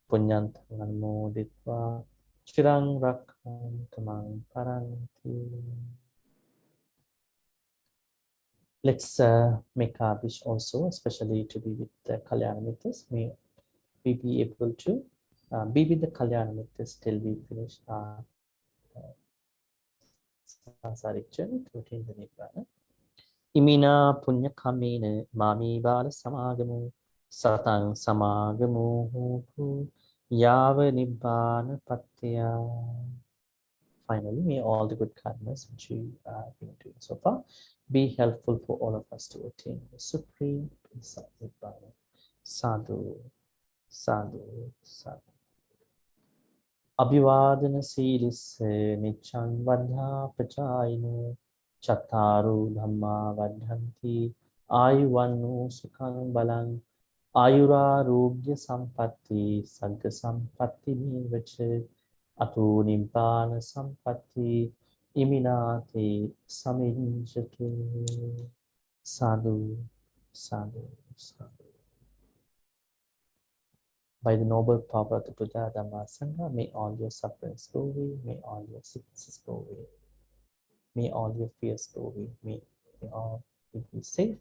punyantang anumoditva Chirang Rakhantamang Paranti. Let's make our wish also, especially to be with the Kalyana Mittas. May we be able to be with the Kalyana Mittas till we finish our samsaric journey to attain the Nibbana. Imina Punya Kamene Mami Bala Samagamu Satang Samagamu Hopu Yava Nibbana Patya. Finally, may all the good karmas which we have been doing so far be helpful for all of us to attain the supreme peace of Nibbana. Sadhu, sadhu, sadhu. Abhivadana silis nichang vadha pachayino chattaru dhamma vadhanti ayuvannu sukhang balang ayura rogya sampatti sagga sampatti nivache Ato nibbana sampatti iminati saminjatu. Sadhu, sadhu, sadhu. By the noble power of the Buddha, Dhamma, Sangha, may all your sufferings go away, may all your sicknesses go away, may all your fears go away, may all you be safe,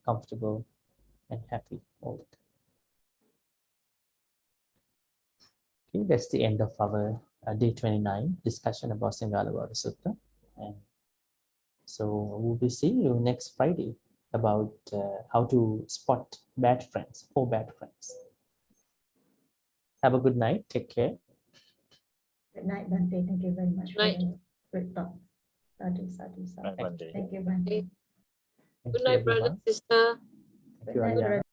comfortable, and happy all the time. Okay, that's the end of our day 29 discussion about Sigalovada Sutta. And so we'll be seeing you next Friday about how to spot bad friends, 4 bad friends. Have a good night. Take care. Good night, Bhante. Thank you very much for Night. your great talk. Sadhu, sadhu, sadhu. Bhante. Thank you, Bhante. Thank Good you, night, brother, everyone. sister. Thank Good you, night, Ayana. brother.